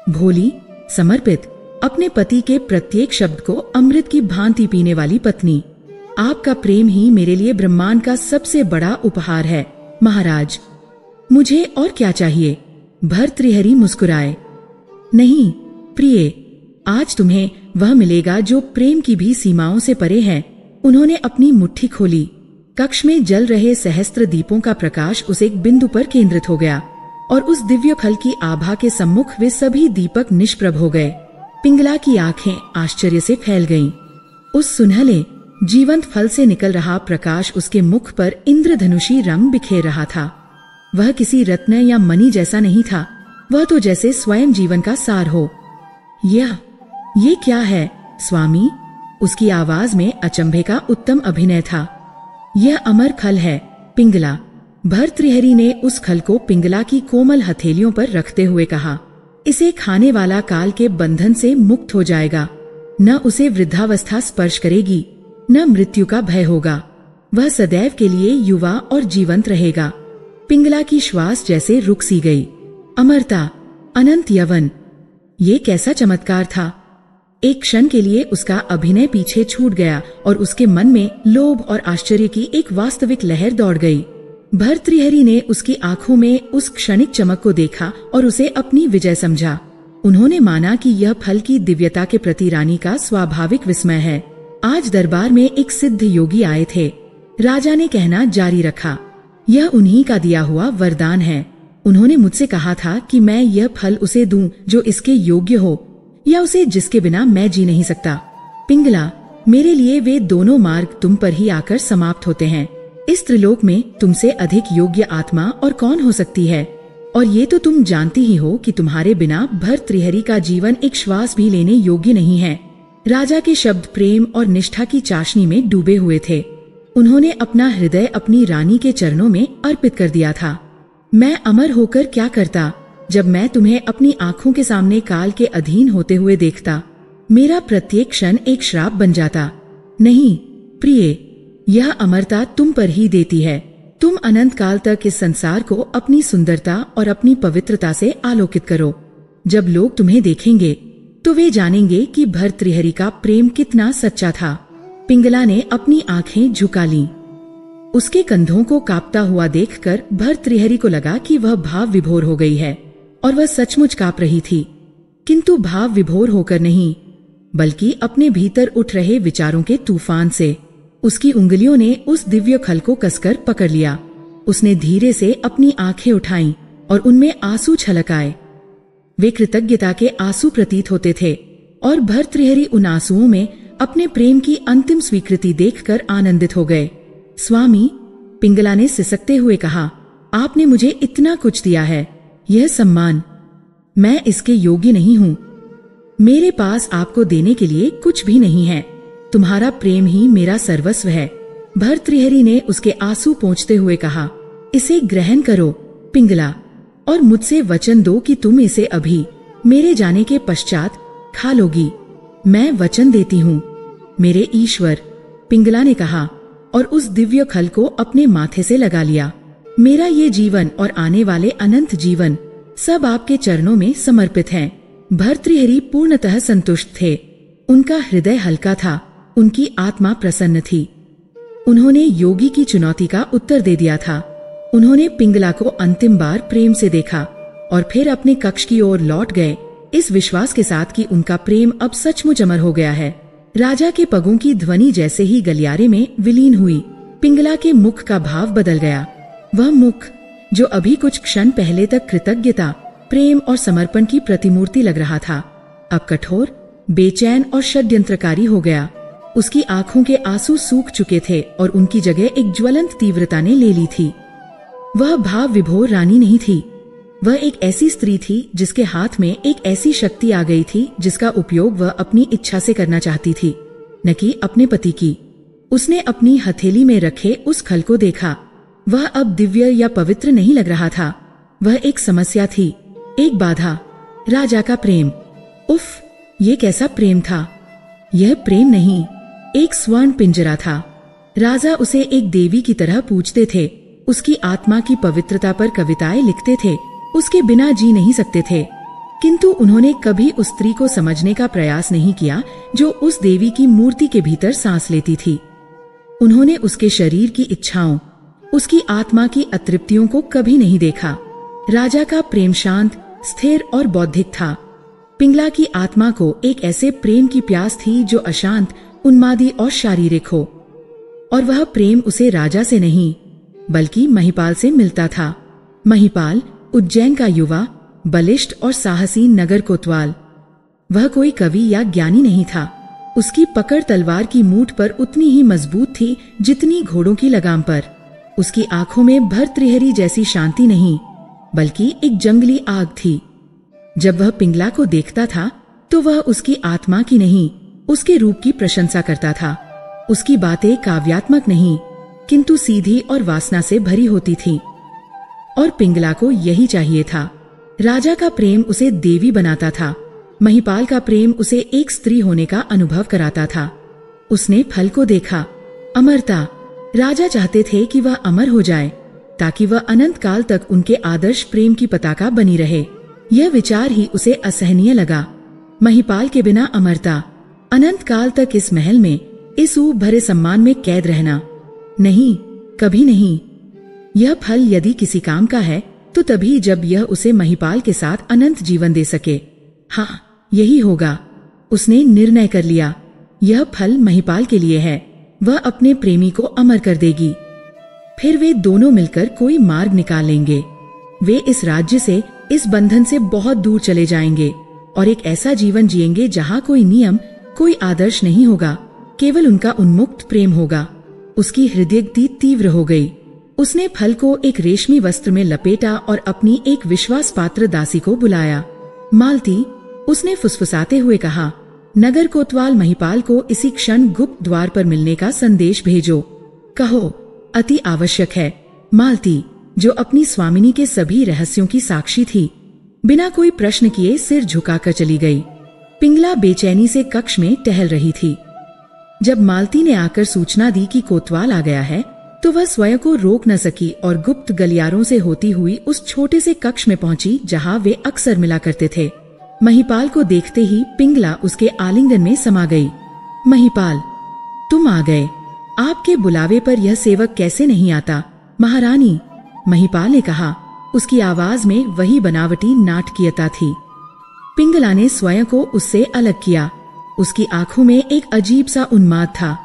भोली, समर्पित, अपने पति के प्रत्येक शब्द को अमृत की भांति पीने वाली पत्नी। आपका प्रेम ही मेरे लिए ब्रह्मांड का सबसे बड़ा उपहार है महाराज। मुझे और क्या चाहिए? भर्तृहरि मुस्कुराए। नहीं प्रिय, आज तुम्हें वह मिलेगा जो प्रेम की भी सीमाओं से परे है। उन्होंने अपनी मुट्ठी खोली। कक्ष में जल रहे सहस्त्र दीपों का प्रकाश उस एक बिंदु पर केंद्रित हो गया और उस दिव्य फल की आभा के सम्मुख वे सभी दीपक निष्प्रभ हो गए। पिंगला की आंखें आश्चर्य से फैल गईं। उस सुनहले जीवंत फल से निकल रहा प्रकाश उसके मुख पर इंद्रधनुषी रंग बिखेर रहा था। वह किसी रत्न या मणि जैसा नहीं था, वह तो जैसे स्वयं जीवन का सार हो। ये क्या है स्वामी? उसकी आवाज में अचंभे का उत्तम अभिनय था। यह अमर खल है पिंगला। भर्तृहरि ने उस खल को पिंगला की कोमल हथेलियों पर रखते हुए कहा। इसे खाने वाला काल के बंधन से मुक्त हो जाएगा। न उसे वृद्धावस्था स्पर्श करेगी, न मृत्यु का भय होगा। वह सदैव के लिए युवा और जीवंत रहेगा। पिंगला की श्वास जैसे रुक सी गई। अमरता, अनंत यवन, ये कैसा चमत्कार था! एक क्षण के लिए उसका अभिनय पीछे छूट गया और उसके मन में लोभ और आश्चर्य की एक वास्तविक लहर दौड़ गई। भर्तृहरि ने उसकी आंखों में उस क्षणिक चमक को देखा और उसे अपनी विजय समझा। उन्होंने माना कि यह फल की दिव्यता के प्रति रानी का स्वाभाविक विस्मय है। आज दरबार में एक सिद्ध योगी आए थे। राजा ने कहना जारी रखा, यह उन्हीं का दिया हुआ वरदान है। उन्होंने मुझसे कहा था कि मैं यह फल उसे दूं जो इसके योग्य हो, या उसे जिसके बिना मैं जी नहीं सकता। पिंगला, मेरे लिए वे दोनों मार्ग तुम पर ही आकर समाप्त होते हैं। इस त्रिलोक में तुमसे अधिक योग्य आत्मा और कौन हो सकती है? और ये तो तुम जानती ही हो कि तुम्हारे बिना भर्तृहरि का जीवन एक श्वास भी लेने योग्य नहीं है। राजा के शब्द प्रेम और निष्ठा की चाशनी में डूबे हुए थे। उन्होंने अपना हृदय अपनी रानी के चरणों में अर्पित कर दिया था। मैं अमर होकर क्या करता जब मैं तुम्हें अपनी आंखों के सामने काल के अधीन होते हुए देखता? मेरा प्रत्येक क्षण एक श्राप बन जाता। नहीं प्रिय, यह अमरता तुम पर ही देती है। तुम अनंत काल तक इस संसार को अपनी सुंदरता और अपनी पवित्रता से आलोकित करो। जब लोग तुम्हें देखेंगे तो वे जानेंगे कि भर्तृहरि का प्रेम कितना सच्चा था। पिंगला ने अपनी आंखें झुका लीं। उसके कंधों को कांपता हुआ देखकर भर्तृहरि को लगा कि वह भाव विभोर हो गई है, और वह सचमुच कांप रही थी, किंतु भाव विभोर होकर नहीं, बल्कि अपने भीतर उठ रहे विचारों के तूफान से। उसकी उंगलियों ने उस दिव्य फल को कसकर पकड़ लिया। उसने धीरे से अपनी आंखें उठाईं और उनमें आंसू छलक आए। वे कृतज्ञता के आंसू प्रतीत होते थे, और भर्तृहरि उन आंसुओं में अपने प्रेम की अंतिम स्वीकृति देखकर आनंदित हो गए। स्वामी, पिंगला ने सिसकते हुए कहा, आपने मुझे इतना कुछ दिया है, यह सम्मान, मैं इसके योग्य नहीं हूँ। मेरे पास आपको देने के लिए कुछ भी नहीं है। तुम्हारा प्रेम ही मेरा सर्वस्व है। भर्तृहरि ने उसके आंसू पोंछते हुए कहा, इसे ग्रहण करो पिंगला, और मुझसे वचन दो कि तुम इसे अभी मेरे जाने के पश्चात खा लोगी। मैं वचन देती हूँ मेरे ईश्वर, पिंगला ने कहा, और उस दिव्य फल को अपने माथे से लगा लिया। मेरा ये जीवन और आने वाले अनंत जीवन सब आपके चरणों में समर्पित हैं। भर्तृहरि पूर्णतः संतुष्ट थे। उनका हृदय हल्का था, उनकी आत्मा प्रसन्न थी। उन्होंने योगी की चुनौती का उत्तर दे दिया था। उन्होंने पिंगला को अंतिम बार प्रेम से देखा और फिर अपने कक्ष की ओर लौट गए, इस विश्वास के साथ कि उनका प्रेम अब सचमुच अमर हो गया है। राजा के पगों की ध्वनि जैसे ही गलियारे में विलीन हुई, पिंगला के मुख का भाव बदल गया। वह मुख जो अभी कुछ क्षण पहले तक कृतज्ञता, प्रेम और समर्पण की प्रतिमूर्ति लग रहा था, अब कठोर, बेचैन और षड्यंत्रकारी हो गया। उसकी आंखों के आंसू सूख चुके थे और उनकी जगह एक ज्वलंत तीव्रता ने ले ली थी। वह भाव विभोर रानी नहीं थी, वह एक ऐसी स्त्री थी जिसके हाथ में एक ऐसी शक्ति आ गई थी जिसका उपयोग वह अपनी इच्छा से करना चाहती थी, न कि अपने पति की। उसने अपनी हथेली में रखे उस फल को देखा। वह अब दिव्य या पवित्र नहीं लग रहा था, वह एक समस्या थी, एक बाधा। राजा का प्रेम, उफ, ये कैसा प्रेम था! यह प्रेम नहीं, एक स्वर्ण पिंजरा था। राजा उसे एक देवी की तरह पूजते थे, उसकी आत्मा की पवित्रता पर कविताएं लिखते थे, उसके बिना जी नहीं सकते थे। किंतु उन्होंने कभी उस स्त्री को समझने का प्रयास नहीं किया जो उस देवी की मूर्ति के भीतर सांस लेती थी। उन्होंने उसके शरीर की इच्छाओं, उसकी आत्मा की अतृप्तियों को कभी नहीं देखा। राजा का प्रेम शांत, स्थिर और बौद्धिक था। पिंगला की आत्मा को एक ऐसे प्रेम की प्यास थी जो अशांत, उन्मादी और शारीरिक हो, और वह प्रेम उसे राजा से नहीं बल्कि महिपाल से मिलता था। महिपाल, उज्जैन का युवा, बलिष्ठ और साहसी नगर कोतवाल। वह कोई कवि या ज्ञानी नहीं था। उसकी पकड़ तलवार की मूठ पर उतनी ही मजबूत थी जितनी घोड़ों की लगाम पर। उसकी आंखों में भर्तृहरि जैसी शांति नहीं बल्कि एक जंगली आग थी। जब वह पिंगला को देखता था तो वह उसकी आत्मा की नहीं, उसके रूप की प्रशंसा करता था। उसकी बातें काव्यात्मक नहीं किंतु सीधी और वासना से भरी होती थी, और पिंगला को यही चाहिए था। राजा का प्रेम उसे देवी बनाता था, महिपाल का प्रेम उसे एक स्त्री होने का अनुभव कराता था। उसने फल को देखा, अमरता। राजा चाहते थे कि वह अमर हो जाए ताकि वह अनंत काल तक उनके आदर्श प्रेम की पताका बनी रहे। यह विचार ही उसे असहनीय लगा। महिपाल के बिना अमरता, अनंत काल तक इस महल में, इस ऊब भरे सम्मान में कैद रहना, नहीं, कभी नहीं। यह फल यदि किसी काम का है तो तभी जब यह उसे महिपाल के साथ अनंत जीवन दे सके। हाँ, यही होगा। उसने निर्णय कर लिया। यह फल महिपाल के लिए है। वह अपने प्रेमी को अमर कर देगी। फिर वे दोनों मिलकर कोई मार्ग निकाल लेंगे। वे इस राज्य से, इस बंधन से बहुत दूर चले जाएंगे और एक ऐसा जीवन जिएंगे जहाँ कोई नियम, कोई आदर्श नहीं होगा, केवल उनका उन्मुक्त प्रेम होगा। उसकी हृदयगति तीव्र हो गई। उसने फल को एक रेशमी वस्त्र में लपेटा और अपनी एक विश्वास पात्र दासी को बुलाया। मालती, उसने फुसफुसाते हुए कहा, नगर कोतवाल महिपाल को इसी क्षण गुप्त द्वार पर मिलने का संदेश भेजो। कहो, अति आवश्यक है। मालती, जो अपनी स्वामिनी के सभी रहस्यों की साक्षी थी, बिना कोई प्रश्न किए सिर झुकाकर चली गई। पिंगला बेचैनी से कक्ष में टहल रही थी। जब मालती ने आकर सूचना दी कि कोतवाल आ गया है, तो वह स्वयं को रोक न सकी और गुप्त गलियारों से होती हुई उस छोटे से कक्ष में पहुंची जहां वे अक्सर मिला करते थे। महिपाल को देखते ही पिंगला उसके आलिंगन में समा गई। महिपाल, तुम आ गए। आपके बुलावे पर यह सेवक कैसे नहीं आता? महारानी, महिपाल ने कहा। उसकी आवाज में वही बनावटी नाटकीयता थी। पिंगला ने स्वयं को उससे अलग किया। उसकी आंखों में एक अजीब सा उन्माद था।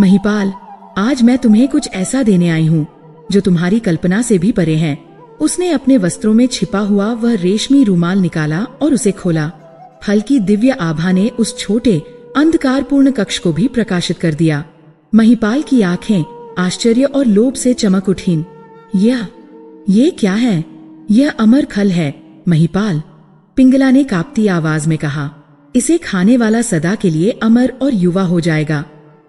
महिपाल, आज मैं तुम्हें कुछ ऐसा देने आई हूँ जो तुम्हारी कल्पना से भी परे है। उसने अपने वस्त्रों में छिपा हुआ वह रेशमी रूमाल निकाला और उसे खोला। फल की दिव्य आभा ने उस छोटे अंधकारपूर्ण कक्ष को भी प्रकाशित कर दिया। महिपाल की आंखें आश्चर्य और लोभ से चमक उठीं। ये क्या है? यह अमर फल है महिपाल, पिंगला ने कांपती आवाज में कहा। इसे खाने वाला सदा के लिए अमर और युवा हो जाएगा।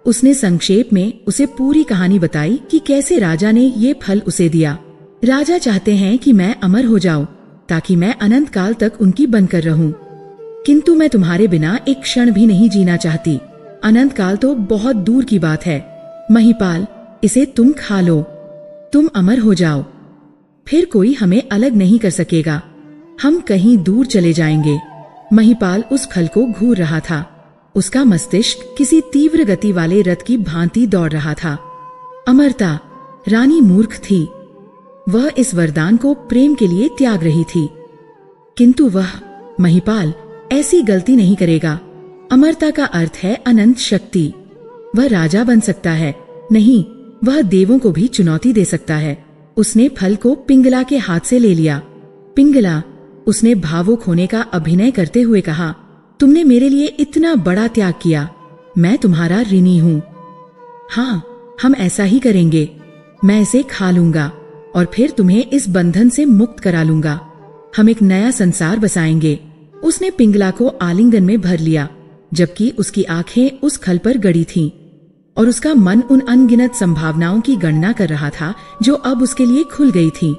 उसने संक्षेप में उसे पूरी कहानी बताई कि कैसे राजा ने ये फल उसे दिया। राजा चाहते हैं कि मैं अमर हो जाऊं ताकि मैं अनंत काल तक उनकी बनकर रहूं। किंतु मैं तुम्हारे बिना एक क्षण भी नहीं जीना चाहती। अनंत काल तो बहुत दूर की बात है। महिपाल, इसे तुम खा लो, तुम अमर हो जाओ। फिर कोई हमें अलग नहीं कर सकेगा। हम कहीं दूर चले जाएंगे। महिपाल उस फल को घूर रहा था। उसका मस्तिष्क किसी तीव्र गति वाले रथ की भांति दौड़ रहा था। अमरता, रानी मूर्ख थी। वह इस वरदान को प्रेम के लिए त्याग रही थी। किंतु वह, महिपाल, ऐसी गलती नहीं करेगा। अमरता का अर्थ है अनंत शक्ति। वह राजा बन सकता है। नहीं, वह देवों को भी चुनौती दे सकता है। उसने फल को पिंगला के हाथ से ले लिया। पिंगला, उसने भावुक होने का अभिनय करते हुए कहा, तुमने मेरे लिए इतना बड़ा त्याग किया। मैं तुम्हारा ऋणी हूँ। हाँ, हम ऐसा ही करेंगे। मैं इसे खा लूंगा और फिर तुम्हें इस बंधन से मुक्त करा लूंगा। हम एक नया संसार बसाएंगे। उसने पिंगला को आलिंगन में भर लिया, जबकि उसकी आंखें उस खल पर गड़ी थीं और उसका मन उन अनगिनत संभावनाओं की गणना कर रहा था जो अब उसके लिए खुल गई थीं।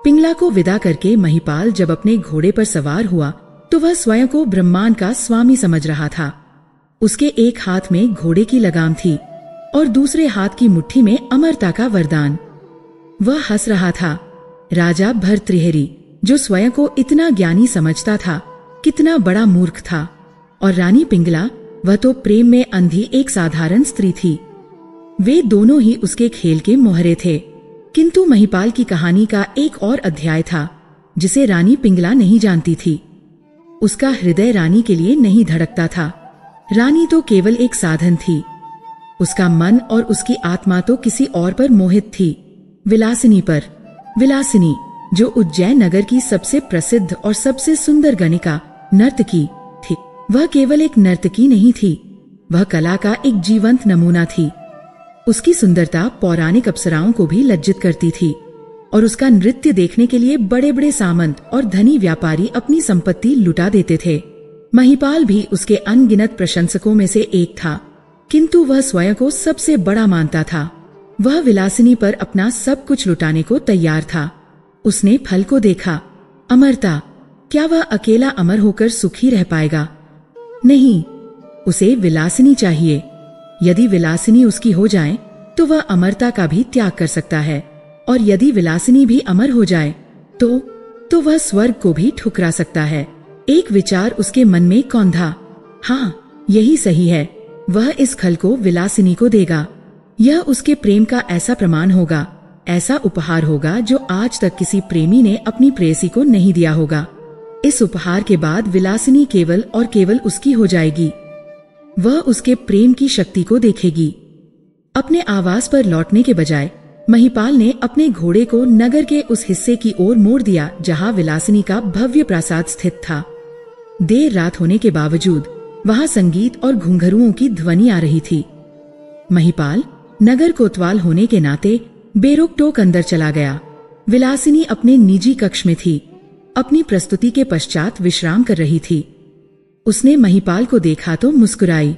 पिंगला को विदा करके महिपाल जब अपने घोड़े पर सवार हुआ तो वह स्वयं को ब्रह्मांड का स्वामी समझ रहा था। उसके एक हाथ में घोड़े की लगाम थी और दूसरे हाथ की मुट्ठी में अमरता का वरदान। वह हंस रहा था। राजा भर्तृहरि, जो स्वयं को इतना ज्ञानी समझता था, कितना बड़ा मूर्ख था। और रानी पिंगला, वह तो प्रेम में अंधी एक साधारण स्त्री थी। वे दोनों ही उसके खेल के मोहरे थे। किंतु महिपाल की कहानी का एक और अध्याय था जिसे रानी पिंगला नहीं जानती थी। उसका हृदय रानी के लिए नहीं धड़कता था। रानी तो केवल एक साधन थी। उसका मन और उसकी आत्मा तो किसी और पर मोहित थी, विलासिनी पर। विलासिनी, जो उज्जैन नगर की सबसे प्रसिद्ध और सबसे सुंदर गणिका, नर्तकी थी। वह केवल एक नर्तकी नहीं थी, वह कला का एक जीवंत नमूना थी। उसकी सुंदरता पौराणिक अप्सराओं को भी लज्जित करती थी और उसका नृत्य देखने के लिए बड़े बड़े सामंत और धनी व्यापारी अपनी संपत्ति लुटा देते थे। महिपाल भी उसके अनगिनत प्रशंसकों में से एक था, किंतु वह स्वयं को सबसे बड़ा मानता था। वह विलासिनी पर अपना सब कुछ लुटाने को तैयार था। उसने फल को देखा। अमरता, क्या वह अकेला अमर होकर सुखी रह पाएगा? नहीं, उसे विलासिनी चाहिए। यदि विलासिनी उसकी हो जाए तो वह अमरता का भी त्याग कर सकता है, और यदि विलासिनी भी अमर हो जाए तो वह स्वर्ग को भी ठुकरा सकता है। एक विचार उसके मन में कौंधा। हाँ, यही सही है। वह इस खल को विलासिनी को देगा। यह उसके प्रेम का ऐसा प्रमाण होगा, ऐसा उपहार होगा जो आज तक किसी प्रेमी ने अपनी प्रेयसी को नहीं दिया होगा। इस उपहार के बाद विलासिनी केवल और केवल उसकी हो जाएगी। वह उसके प्रेम की शक्ति को देखेगी। अपने आवास पर लौटने के बजाय महिपाल ने अपने घोड़े को नगर के उस हिस्से की ओर मोड़ दिया जहां विलासिनी का भव्य प्रासाद स्थित था। देर रात होने के बावजूद वहां संगीत और घुंघरुओं की ध्वनि आ रही थी। महिपाल नगर कोतवाल होने के नाते बेरोक-टोक अंदर चला गया। विलासिनी अपने निजी कक्ष में थी, अपनी प्रस्तुति के पश्चात विश्राम कर रही थी। उसने महिपाल को देखा तो मुस्कुराई।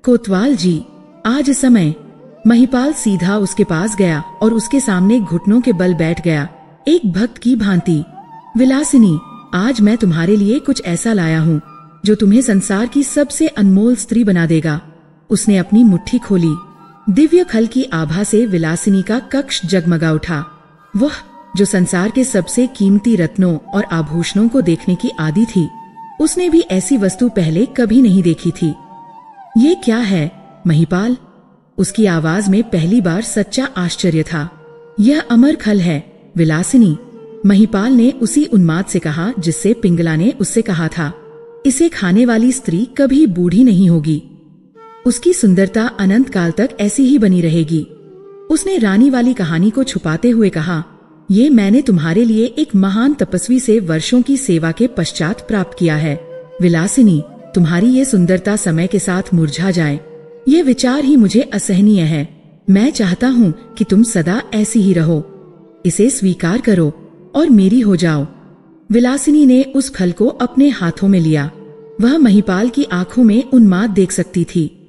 कोतवाल जी, आज इस समय। महिपाल सीधा उसके पास गया और उसके सामने घुटनों के बल बैठ गया, एक भक्त की भांति। विलासिनी, आज मैं तुम्हारे लिए कुछ ऐसा लाया हूँ जो तुम्हें संसार की सबसे अनमोल स्त्री बना देगा। उसने अपनी मुट्ठी खोली। दिव्य खल की आभा से विलासिनी का कक्ष जगमगा उठा। वह जो संसार के सबसे कीमती रत्नों और आभूषणों को देखने की आदी थी, उसने भी ऐसी वस्तु पहले कभी नहीं देखी थी। ये क्या है महिपाल? उसकी आवाज में पहली बार सच्चा आश्चर्य था। यह अमर खल है विलासिनी, महिपाल ने उसी उन्माद से कहा जिससे पिंगला ने उससे कहा था। इसे खाने वाली स्त्री कभी बूढ़ी नहीं होगी। उसकी सुंदरता अनंत काल तक ऐसी ही बनी रहेगी। उसने रानी वाली कहानी को छुपाते हुए कहा, ये मैंने तुम्हारे लिए एक महान तपस्वी से वर्षों की सेवा के पश्चात प्राप्त किया है। विलासिनी, तुम्हारी ये सुंदरता समय के साथ मुरझा जाए, ये विचार ही मुझे असहनीय है। मैं चाहता हूँ कि तुम सदा ऐसी ही रहो। इसे स्वीकार करो और मेरी हो जाओ। विलासिनी ने उस खल को अपने हाथों में लिया। वह महिपाल की आंखों में उन्माद देख सकती थी।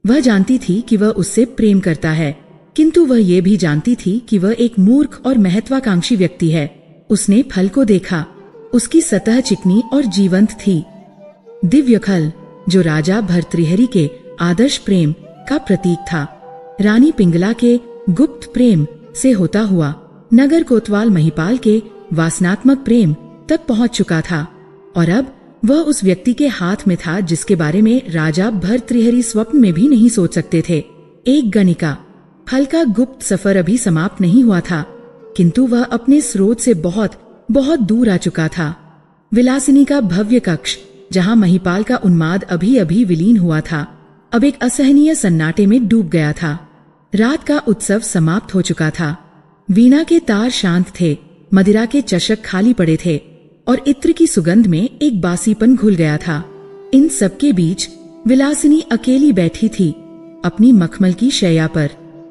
वह जानती थी कि वह उससे प्रेम करता है, किंतु वह ये भी जानती थी कि वह एक मूर्ख और महत्वाकांक्षी व्यक्ति है। उसने फल को देखा। उसकी सतह चिकनी और जीवंत थी। दिव्य खल जो राजा भर्तृहरि के आदर्श प्रेम का प्रतीक था, रानी पिंगला के गुप्त प्रेम से होता हुआ नगर कोतवाल महिपाल के वासनात्मक प्रेम तक पहुंच चुका था। और अब वह उस व्यक्ति के हाथ में था जिसके बारे में राजा भर्तृहरि स्वप्न में भी नहीं सोच सकते थे। एक गणिका। फल का गुप्त सफर अभी समाप्त नहीं हुआ था, किंतु वह अपने स्रोत से बहुत बहुत दूर आ चुका था। विलासिनी का भव्य कक्ष, जहां महिपाल का उन्माद अभी अभी विलीन हुआ था, अब एक असहनीय सन्नाटे में डूब गया था। रात का उत्सव समाप्त हो चुका था। वीणा के तार शांत थे, मदिरा के चषक खाली पड़े थे और इत्र की सुगंध में एक बासीपन घुल गया था। इन सबके बीच विलासिनी अकेली बैठी थी, अपनी मखमल की शैया पर।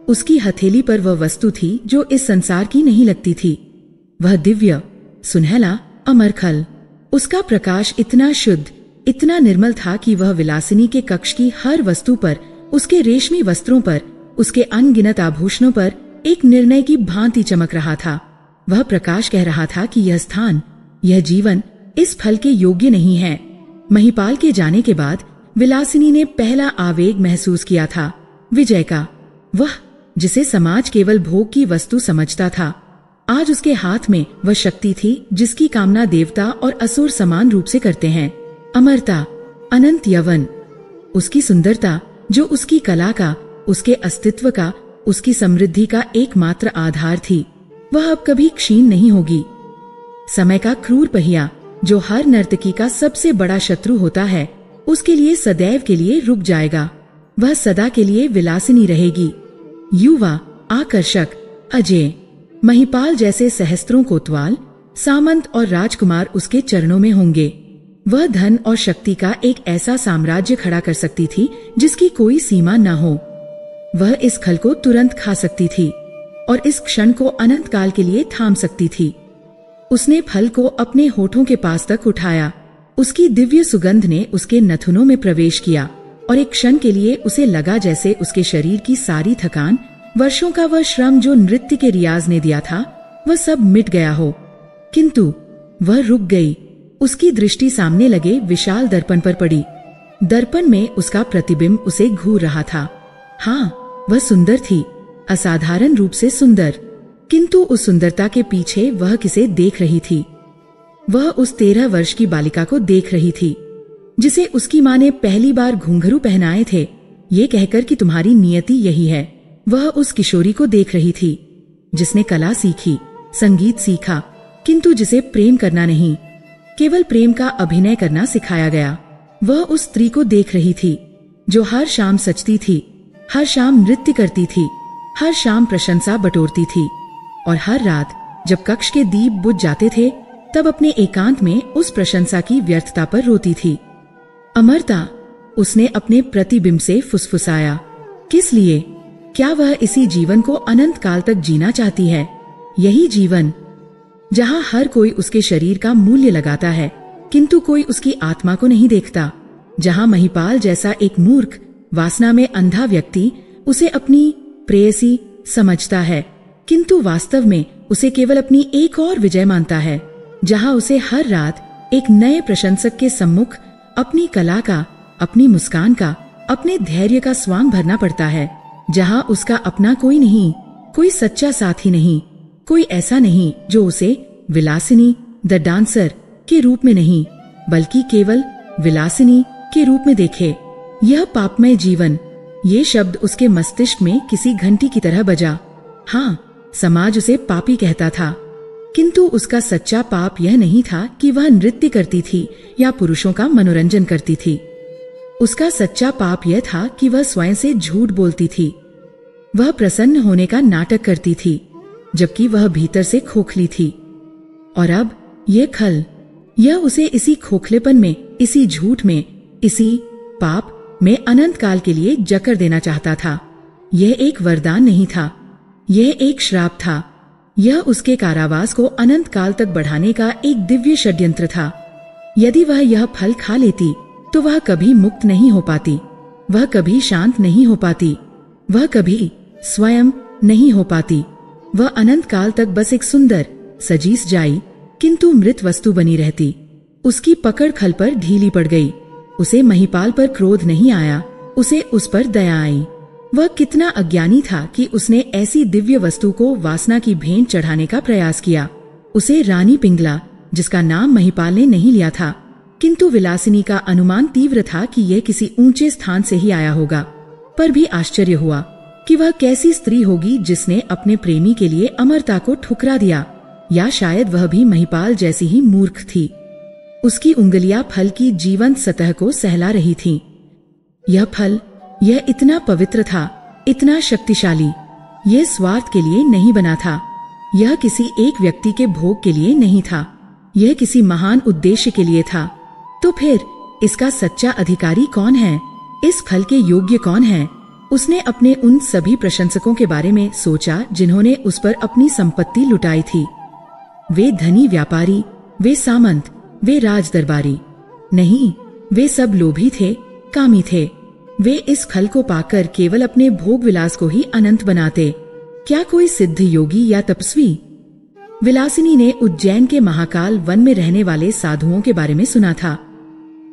उसकी हथेली पर वह वस्तु थी जो इस संसार की नहीं लगती थी। वह दिव्य, सुनहला, अमर खल। उसका प्रकाश इतना शुद्ध, इतना निर्मल था कि वह विलासिनी के कक्ष की हर वस्तु पर, उसके रेशमी वस्त्रों पर, उसके अनगिनत आभूषणों पर एक निर्णय की भांति चमक रहा था। वह प्रकाश कह रहा था कि यह स्थान, यह जीवन इस फल के योग्य नहीं है। महिपाल के जाने के बाद विलासिनी ने पहला आवेग महसूस किया था, विजय का। वह जिसे समाज केवल भोग की वस्तु समझता था, आज उसके हाथ में वह शक्ति थी जिसकी कामना देवता और असुर समान रूप से करते हैं। अमरता, अनंत यवन, उसकी सुंदरता जो उसकी कला का, उसके अस्तित्व का, उसकी समृद्धि का एकमात्र आधार थी, वह अब कभी क्षीण नहीं होगी। समय का क्रूर पहिया जो हर नर्तकी का सबसे बड़ा शत्रु होता है, उसके लिए सदैव के लिए रुक जाएगा। वह सदा के लिए विलासिनी रहेगी, युवा, आकर्षक, अजय। महिपाल जैसे सहस्त्रों कोतवाल, सामंत और राजकुमार उसके चरणों में होंगे। वह धन और शक्ति का एक ऐसा साम्राज्य खड़ा कर सकती थी जिसकी कोई सीमा न हो। वह इस खल को तुरंत खा सकती थी और इस क्षण को अनंत काल के लिए थाम सकती थी। उसने फल को अपने होठों के पास तक उठाया। उसकी दिव्य सुगंध ने उसके नथुनों में प्रवेश किया और एक क्षण के लिए उसे लगा जैसे उसके शरीर की सारी थकान, वर्षों का वह श्रम जो नृत्य के रियाज ने दिया था, वह सब मिट गया हो। किंतु वह रुक गई। उसकी दृष्टि सामने लगे विशाल दर्पण पर पड़ी। दर्पण में उसका प्रतिबिंब उसे घूर रहा था। हाँ, वह सुंदर थी, असाधारण रूप से सुंदर, किंतु उस सुंदरता के पीछे वह किसे देख रही थी? वह उस 13 वर्ष की बालिका को देख रही थी जिसे उसकी माँ ने पहली बार घुंघरू पहनाए थे, ये कहकर कि तुम्हारी नियति यही है। वह उस किशोरी को देख रही थी। जिसने कला सीखी, संगीत सीखा, किंतु जिसे प्रेम करना नहीं, केवल प्रेम का अभिनय करना सिखाया गया। वह उस स्त्री को देख रही थी जो हर शाम सजती थी, हर शाम नृत्य करती थी, हर शाम प्रशंसा बटोरती थी, और हर रात जब कक्ष के दीप बुझ जाते थे तब अपने एकांत में उस प्रशंसा की व्यर्थता पर रोती थी। अमरता, उसने अपने प्रतिबिंब से फुसफुसाया। किस लिए? क्या वह इसी जीवन को अनंत काल तक जीना चाहती है? यही जीवन जहां हर कोई उसके शरीर का मूल्य लगाता है किंतु कोई उसकी आत्मा को नहीं देखता, जहां महिपाल जैसा एक मूर्ख, वासना में अंधा व्यक्ति उसे अपनी प्रेयसी समझता है किंतु वास्तव में उसे केवल अपनी एक और विजय मानता है, जहां उसे हर रात एक नए प्रशंसक के सम्मुख अपनी कला का, अपनी मुस्कान का, अपने धैर्य का स्वांग भरना पड़ता है, जहां उसका अपना कोई नहीं, कोई सच्चा साथी नहीं, कोई ऐसा नहीं जो उसे विलासिनी द डांसर के रूप में नहीं बल्कि केवल विलासिनी के रूप में देखे। यह पापमय जीवन, ये शब्द उसके मस्तिष्क में किसी घंटी की तरह बजा। हाँ, समाज उसे पापी कहता था, किंतु उसका सच्चा पाप यह नहीं था कि वह नृत्य करती थी या पुरुषों का मनोरंजन करती थी। उसका सच्चा पाप यह था कि वह स्वयं से झूठ बोलती थी। वह प्रसन्न होने का नाटक करती थी जबकि वह भीतर से खोखली थी। और अब यह खल, यह उसे इसी खोखलेपन में, इसी झूठ में, इसी पाप में अनंत काल के लिए जकड़ देना चाहता था। यह एक वरदान नहीं था, यह एक श्राप था। यह उसके कारावास को अनंत काल तक बढ़ाने का एक दिव्य षड्यंत्र था। यदि वह यह फल खा लेती तो वह कभी मुक्त नहीं हो पाती, वह कभी शांत नहीं हो पाती, वह कभी स्वयं नहीं हो पाती। वह अनंत काल तक बस एक सुंदर, सजीस जाई किंतु मृत वस्तु बनी रहती। उसकी पकड़ खल पर ढीली पड़ गई। उसे महिपाल पर क्रोध नहीं आया, उसे उस पर दया आई। वह कितना अज्ञानी था कि उसने ऐसी दिव्य वस्तु को वासना की भेंट चढ़ाने का प्रयास किया। उसे रानी पिंगला, जिसका नाम महिपाल ने नहीं लिया था, किंतु विलासिनी का अनुमान तीव्र था कि यह किसी ऊंचे स्थान से ही आया होगा, पर भी आश्चर्य हुआ कि वह कैसी स्त्री होगी जिसने अपने प्रेमी के लिए अमरता को ठुकरा दिया, या शायद वह भी महिपाल जैसी ही मूर्ख थी। उसकी उंगलियां फल की जीवंत सतह को सहला रही थीं। यह फल, यह इतना पवित्र था, इतना शक्तिशाली। यह स्वार्थ के लिए नहीं बना था, यह किसी एक व्यक्ति के भोग के लिए नहीं था, यह किसी महान उद्देश्य के लिए था। तो फिर इसका सच्चा अधिकारी कौन है? इस फल के योग्य कौन है? उसने अपने उन सभी प्रशंसकों के बारे में सोचा जिन्होंने उस पर अपनी संपत्ति लुटाई थी। वे धनी व्यापारी, वे सामंत, वे राज दरबारी नहीं, वे सब लोभी थे, कामी थे। वे इस फल को पाकर केवल अपने भोग विलास को ही अनंत बनाते। क्या कोई सिद्ध योगी या तपस्वी? विलासिनी ने उज्जैन के महाकाल वन में रहने वाले साधुओं के बारे में सुना था,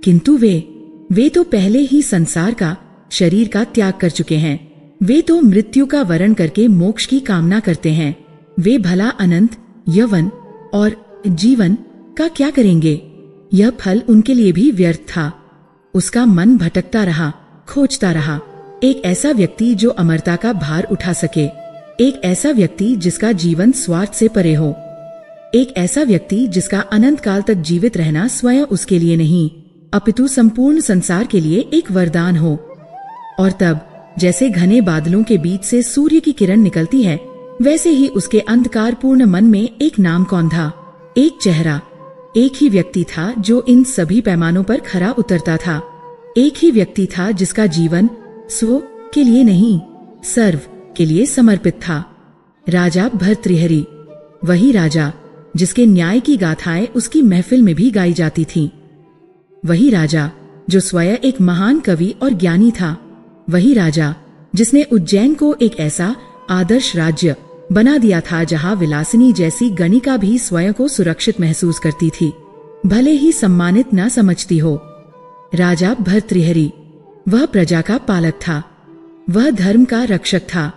किंतु वे तो पहले ही संसार का, शरीर का त्याग कर चुके हैं। वे तो मृत्यु का वरण करके मोक्ष की कामना करते हैं। वे भला अनंत यौवन और जीवन का क्या करेंगे? यह फल उनके लिए भी व्यर्थ था। उसका मन भटकता रहा, खोजता रहा। एक ऐसा व्यक्ति जो अमरता का भार उठा सके, एक ऐसा व्यक्ति जिसका जीवन स्वार्थ से परे हो, एक ऐसा व्यक्ति जिसका अनंत काल तक जीवित रहना स्वयं उसके लिए नहीं अपितु संपूर्ण संसार के लिए एक वरदान हो। और तब जैसे घने बादलों के बीच से सूर्य की किरण निकलती है, वैसे ही उसके अंधकारपूर्ण मन में एक नाम कौंधा, एक चेहरा, एक ही व्यक्ति था जो इन सभी पैमानों पर खरा उतरता था। एक ही व्यक्ति था जिसका जीवन स्व के लिए नहीं, सर्व के लिए समर्पित था। राजा भर्तृहरि, वही राजा जिसके न्याय की गाथाएं उसकी महफिल में भी गाई जाती थीं। वही राजा जो स्वयं एक महान कवि और ज्ञानी था। वही राजा जिसने उज्जैन को एक ऐसा आदर्श राज्य बना दिया था जहां विलासिनी जैसी गणिका भी स्वयं को सुरक्षित महसूस करती थी, भले ही सम्मानित न समझती हो। राजा भर्तृहरि, वह प्रजा का पालक था, वह धर्म का रक्षक था।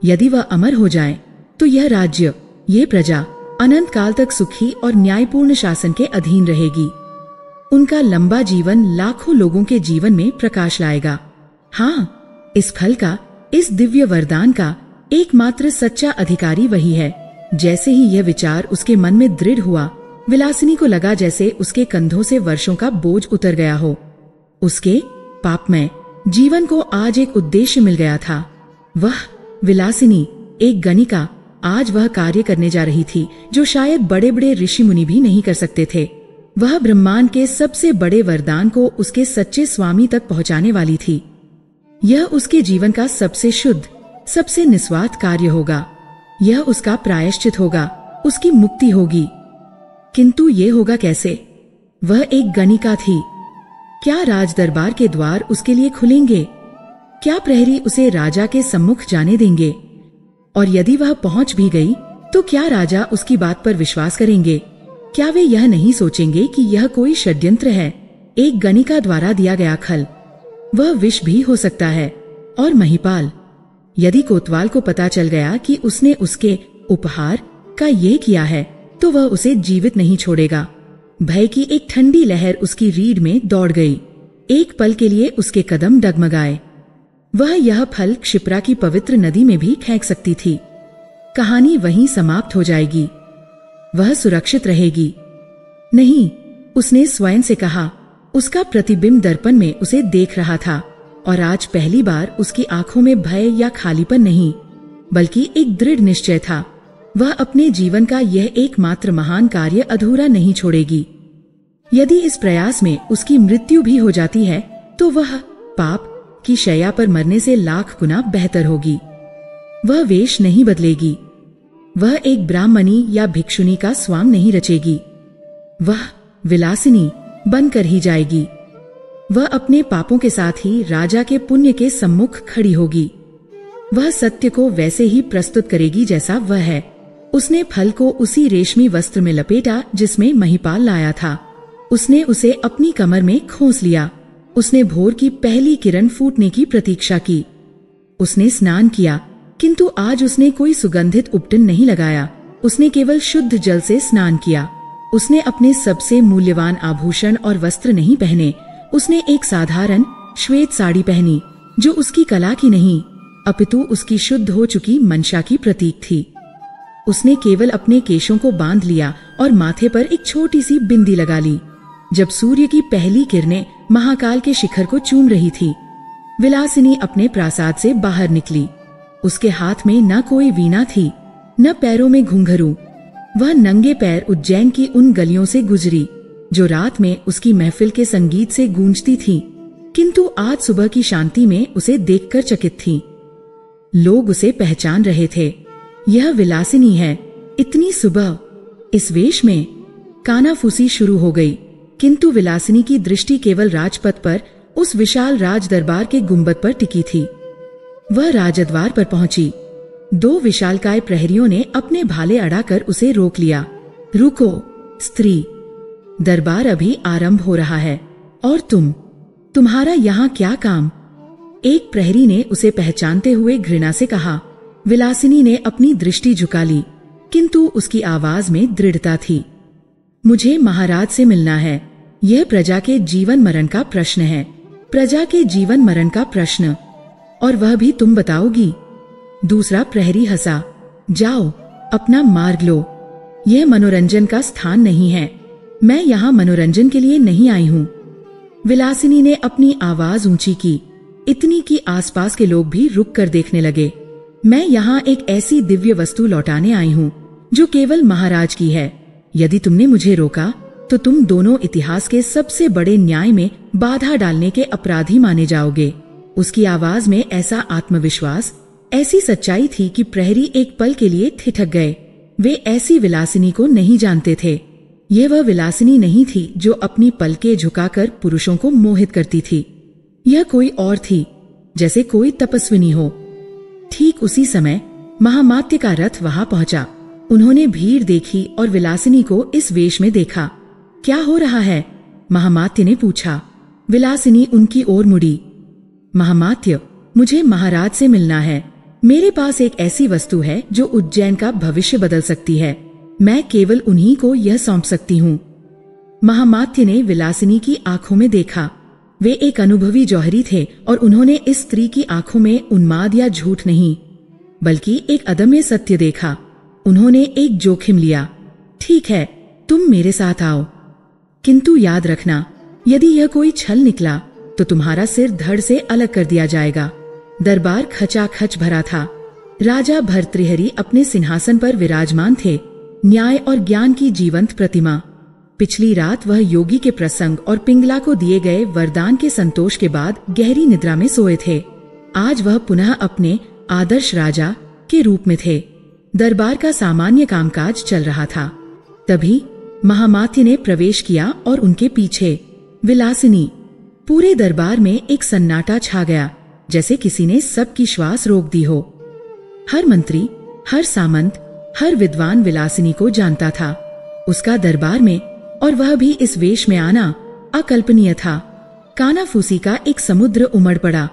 यदि वह अमर हो जाए तो यह राज्य, ये प्रजा अनंत काल तक सुखी और न्यायपूर्ण शासन के अधीन रहेगी। उनका लंबा जीवन लाखों लोगों के जीवन में प्रकाश लाएगा। हाँ, इस फल का, इस दिव्य वरदान का, एकमात्र सच्चा अधिकारी वही है। जैसे ही यह विचार उसके मन में दृढ़ हुआ, विलासिनी को लगा जैसे उसके कंधों से वर्षों का बोझ उतर गया हो। उसके पापमय जीवन को आज एक उद्देश्य मिल गया था। वह विलासिनी, एक गणिका, आज वह कार्य करने जा रही थी जो शायद बड़े बड़े ऋषि मुनि भी नहीं कर सकते थे। वह ब्रह्मांड के सबसे बड़े वरदान को उसके सच्चे स्वामी तक पहुंचाने वाली थी। यह उसके जीवन का सबसे शुद्ध, सबसे निस्वार्थ कार्य होगा। यह उसका प्रायश्चित होगा, उसकी मुक्ति होगी। किंतु ये होगा कैसे? वह एक गणिका थी। क्या राज दरबार के द्वार उसके लिए खुलेंगे? क्या प्रहरी उसे राजा के सम्मुख जाने देंगे? और यदि वह पहुंच भी गई तो क्या राजा उसकी बात पर विश्वास करेंगे? क्या वे यह नहीं सोचेंगे कि यह कोई षड्यंत्र है, एक गणिका द्वारा दिया गया खल? वह विष भी हो सकता है। और महिपाल, यदि कोतवाल को पता चल गया कि उसने उसके उपहार का ये किया है तो वह उसे जीवित नहीं छोड़ेगा। भय की एक ठंडी लहर उसकी रीढ़ में दौड़ गई। एक पल के लिए उसके कदम डगमगाए। वह यह फल क्षिप्रा की पवित्र नदी में भी फेंक सकती थी। कहानी वहीं समाप्त हो जाएगी। वह सुरक्षित रहेगी। नहीं, उसने स्वयं से कहा। उसका प्रतिबिंब दर्पण में उसे देख रहा था और आज पहली बार उसकी आंखों में भय या खालीपन नहीं, बल्कि एक दृढ़ निश्चय था। वह अपने जीवन का यह एकमात्र महान कार्य अधूरा नहीं छोड़ेगी। यदि इस प्रयास में उसकी मृत्यु भी हो जाती है तो वह पाप की शैया पर मरने से लाख गुना बेहतर होगी। वह वेश नहीं बदलेगी। वह एक ब्राह्मणी या भिक्षुनी का स्वांग नहीं रचेगी। वह विलासिनी बनकर ही जाएगी। वह अपने पापों के साथ ही राजा के पुण्य के सम्मुख खड़ी होगी। वह सत्य को वैसे ही प्रस्तुत करेगी जैसा वह है। उसने फल को उसी रेशमी वस्त्र में लपेटा जिसमें महिपाल लाया था। उसने उसे अपनी कमर में खोस लिया। उसने भोर की पहली किरण फूटने की प्रतीक्षा की। उसने स्नान किया, किंतु आज उसने कोई सुगंधित उपटन नहीं लगाया। उसने केवल शुद्ध जल से स्नान किया। उसने अपने सबसे मूल्यवान आभूषण और वस्त्र नहीं पहने। उसने एक साधारण श्वेत साड़ी पहनी जो उसकी कला की नहीं, अपितु उसकी शुद्ध हो चुकी मंशा की प्रतीक थी। उसने केवल अपने केशों को बांध लिया और माथे पर एक छोटी सी बिंदी लगा ली। जब सूर्य की पहली किरणें महाकाल के शिखर को चूम रही थी, विलासिनी अपने प्रासाद से बाहर निकली। उसके हाथ में न कोई वीणा थी, न पैरों में घुंघरू। वह नंगे पैर उज्जैन की उन गलियों से गुजरी जो रात में उसकी महफिल के संगीत से गूंजती थी, किंतु आज सुबह की शांति में उसे देखकर चकित थी। लोग उसे पहचान रहे थे। यह विलासिनी है। इतनी सुबह इस वेश में? कानाफूसी शुरू हो गई, किंतु विलासिनी की दृष्टि केवल राजपथ पर उस विशाल राज दरबार के गुंबद पर टिकी थी। वह राजद्वार पर पहुंची। 2 विशालकाय प्रहरियों ने अपने भाले अड़ाकर उसे रोक लिया। रुको स्त्री, दरबार अभी आरंभ हो रहा है और तुम्हारा यहाँ क्या काम? एक प्रहरी ने उसे पहचानते हुए घृणा से कहा। विलासिनी ने अपनी दृष्टि झुका ली, किंतु उसकी आवाज में दृढ़ता थी। मुझे महाराज से मिलना है। यह प्रजा के जीवन मरण का प्रश्न है। प्रजा के जीवन मरण का प्रश्न, और वह भी तुम बताओगी? दूसरा प्रहरी हंसा। जाओ, अपना मार्ग लो। यह मनोरंजन का स्थान नहीं है। मैं यहाँ मनोरंजन के लिए नहीं आई हूँ। विलासिनी ने अपनी आवाज ऊंची की, इतनी कि आसपास के लोग भी रुक कर देखने लगे। मैं यहाँ एक ऐसी दिव्य वस्तु लौटाने आई हूँ जो केवल महाराज की है। यदि तुमने मुझे रोका तो तुम दोनों इतिहास के सबसे बड़े न्याय में बाधा डालने के अपराधी माने जाओगे। उसकी आवाज में ऐसा आत्मविश्वास, ऐसी सच्चाई थी कि प्रहरी एक पल के लिए ठिठक गए। वे ऐसी विलासिनी को नहीं जानते थे। ये वह विलासिनी नहीं थी जो अपनी पलकें झुकाकर पुरुषों को मोहित करती थी। यह कोई और थी, जैसे कोई तपस्विनी हो। ठीक उसी समय महामात्य का रथ वहां पहुंचा। उन्होंने भीड़ देखी और विलासिनी को इस वेश में देखा। क्या हो रहा है? महामात्य ने पूछा। विलासिनी उनकी ओर मुड़ी। महामात्य, मुझे महाराज से मिलना है। मेरे पास एक ऐसी वस्तु है जो उज्जैन का भविष्य बदल सकती है। मैं केवल उन्हीं को यह सौंप सकती हूँ। महामात्य ने विलासिनी की आंखों में देखा। वे एक अनुभवी जौहरी थे और उन्होंने इस स्त्री की आंखों में उन्माद या झूठ नहीं, बल्कि एक अदम्य सत्य देखा। उन्होंने एक जोखिम लिया। ठीक है, तुम मेरे साथ आओ, किंतु याद रखना, यदि यह कोई छल निकला तो तुम्हारा सिर धड़ से अलग कर दिया जाएगा। दरबार खचाखच भरा था। राजा भर्तृहरि अपने सिंहासन पर विराजमान थे, न्याय और ज्ञान की जीवंत प्रतिमा। पिछली रात वह योगी के प्रसंग और पिंगला को दिए गए वरदान के संतोष के बाद गहरी निद्रा में सोए थे। आज वह पुनः अपने आदर्श राजा के रूप में थे। दरबार का सामान्य कामकाज चल रहा था। तभी महामात्य ने प्रवेश किया और उनके पीछे विलासिनी। पूरे दरबार में एक सन्नाटा छा गया, जैसे किसी ने सबकी श्वास रोक दी हो। हर मंत्री, हर सामंत, हर विद्वान विलासिनी को जानता था। उसका दरबार में और वह भी इस वेश में आना अकल्पनीय था। कानाफूसी का एक समुद्र उमड़ पड़ा।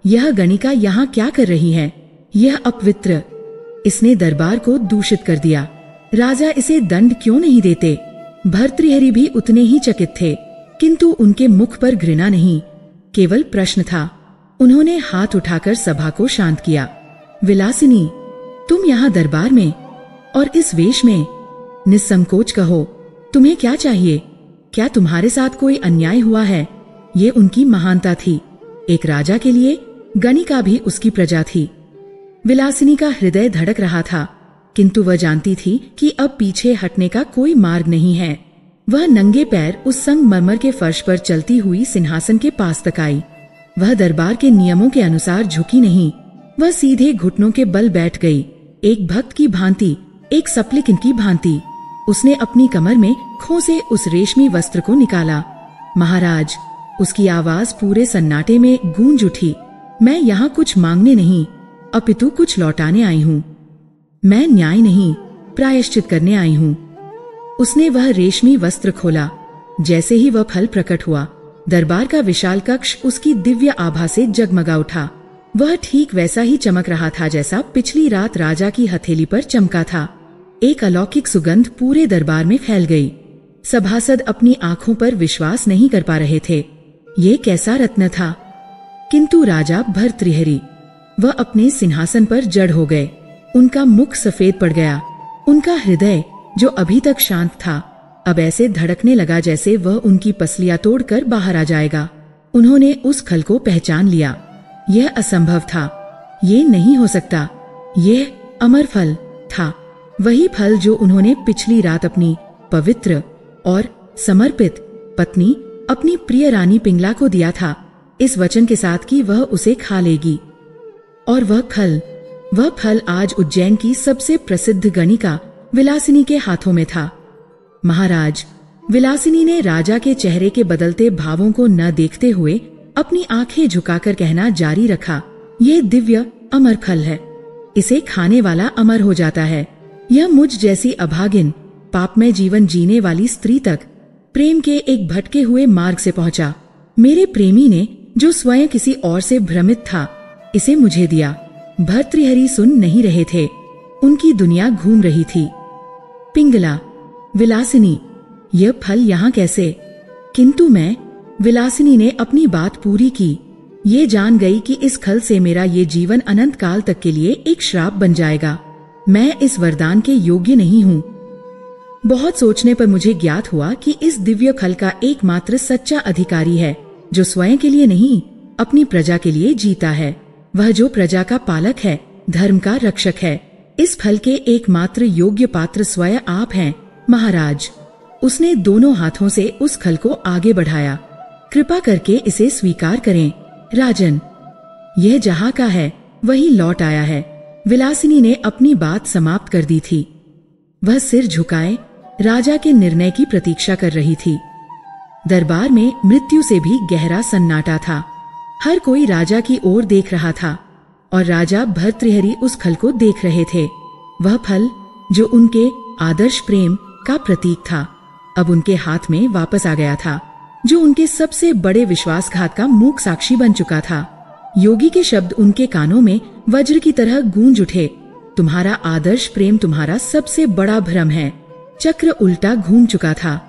यह गणिका यहाँ क्या कर रही है? यह अपवित्र। इसने दरबार को दूषित कर दिया। राजा इसे दंड क्यों नहीं देते? भर्तृहरि भी उतने ही चकित थे, किंतु उनके मुख पर घृणा नहीं, केवल प्रश्न था। उन्होंने हाथ उठाकर सभा को शांत किया। विलासिनी, तुम यहाँ दरबार में और इस वेश में, निस्संकोच कहो, तुम्हें क्या चाहिए? क्या तुम्हारे साथ कोई अन्याय हुआ है? ये उनकी महानता थी। एक राजा के लिए गणिका भी उसकी प्रजा थी। विलासिनी का हृदय धड़क रहा था, किंतु वह जानती थी कि अब पीछे हटने का कोई मार्ग नहीं है। वह नंगे पैर उस संगमरमर के फर्श पर चलती हुई सिंहासन के पास तक आई। वह दरबार के नियमों के अनुसार झुकी नहीं, वह सीधे घुटनों के बल बैठ गई, एक भक्त की भांति, एक सप्लिकन की भांति। उसने अपनी कमर में खो से उस रेशमी वस्त्र को निकाला। महाराज, उसकी आवाज पूरे सन्नाटे में गूंज उठी। मैं यहाँ कुछ मांगने नहीं, अपितु कुछ लौटाने आई हूँ। मैं न्याय नहीं, प्रायश्चित करने आई हूँ। उसने वह रेशमी वस्त्र खोला। जैसे ही वह फल प्रकट हुआ, दरबार का विशाल कक्ष उसकी दिव्य आभा से जगमगा उठा। वह ठीक वैसा ही चमक रहा था जैसा पिछली रात राजा की हथेली पर चमका था। एक अलौकिक सुगंध पूरे दरबार में फैल गई। सभासद अपनी आंखों पर विश्वास नहीं कर पा रहे थे। ये कैसा रत्न था? किंतु राजा भर्तृहरि, वह अपने सिंहासन पर जड़ हो गए। उनका मुख सफेद पड़ गया। उनका हृदय, जो अभी तक शांत था, अब ऐसे धड़कने लगा जैसे वह उनकी पसलियां तोड़कर बाहर आ जाएगा। उन्होंने उस खल को पहचान लिया। यह असंभव था, ये नहीं हो सकता। यह अमर फल था, वही फल जो उन्होंने पिछली रात अपनी पवित्र और समर्पित पत्नी, अपनी प्रिय रानी पिंगला को दिया था, इस वचन के साथ कि वह उसे खा लेगी। और वह फल आज उज्जैन की सबसे प्रसिद्ध गणिका विलासिनी के हाथों में था। महाराज, विलासिनी ने राजा के चेहरे के बदलते भावों को न देखते हुए अपनी आंखें झुकाकर कहना जारी रखा, यह दिव्य अमर फल है। इसे खाने वाला अमर हो जाता है। यह मुझ जैसी अभागिन, पापमय जीवन जीने वाली स्त्री तक प्रेम के एक भटके हुए मार्ग से पहुंचा। मेरे प्रेमी ने, जो स्वयं किसी और से भ्रमित था, इसे मुझे दिया। भर्तृहरि सुन नहीं रहे थे, उनकी दुनिया घूम रही थी। पिंगला, विलासिनी, यह फल यहाँ कैसे? किंतु मैं, विलासिनी ने अपनी बात पूरी की, ये जान गई कि इस खल से मेरा ये जीवन अनंत काल तक के लिए एक श्राप बन जाएगा। मैं इस वरदान के योग्य नहीं हूँ। बहुत सोचने पर मुझे ज्ञात हुआ कि इस दिव्य खल का एकमात्र सच्चा अधिकारी है, जो स्वयं के लिए नहीं, अपनी प्रजा के लिए जीता है। वह जो प्रजा का पालक है, धर्म का रक्षक है। इस फल के एकमात्र योग्य पात्र स्वयं आप हैं, महाराज। उसने दोनों हाथों से उस खल को आगे बढ़ाया। कृपा करके इसे स्वीकार करें, राजन। यह जहाँ का है, वही लौट आया है। विलासिनी ने अपनी बात समाप्त कर दी थी। वह सिर झुकाए राजा के निर्णय की प्रतीक्षा कर रही थी। दरबार में मृत्यु से भी गहरा सन्नाटा था। हर कोई राजा की ओर देख रहा था और राजा भर्तृहरि उस फल को देख रहे थे। वह फल जो उनके आदर्श प्रेम का प्रतीक था, अब उनके हाथ में वापस आ गया था, जो उनके सबसे बड़े विश्वासघात का मूक साक्षी बन चुका था। योगी के शब्द उनके कानों में वज्र की तरह गूंज उठे। तुम्हारा आदर्श प्रेम तुम्हारा सबसे बड़ा भ्रम है। चक्र उल्टा घूम चुका था।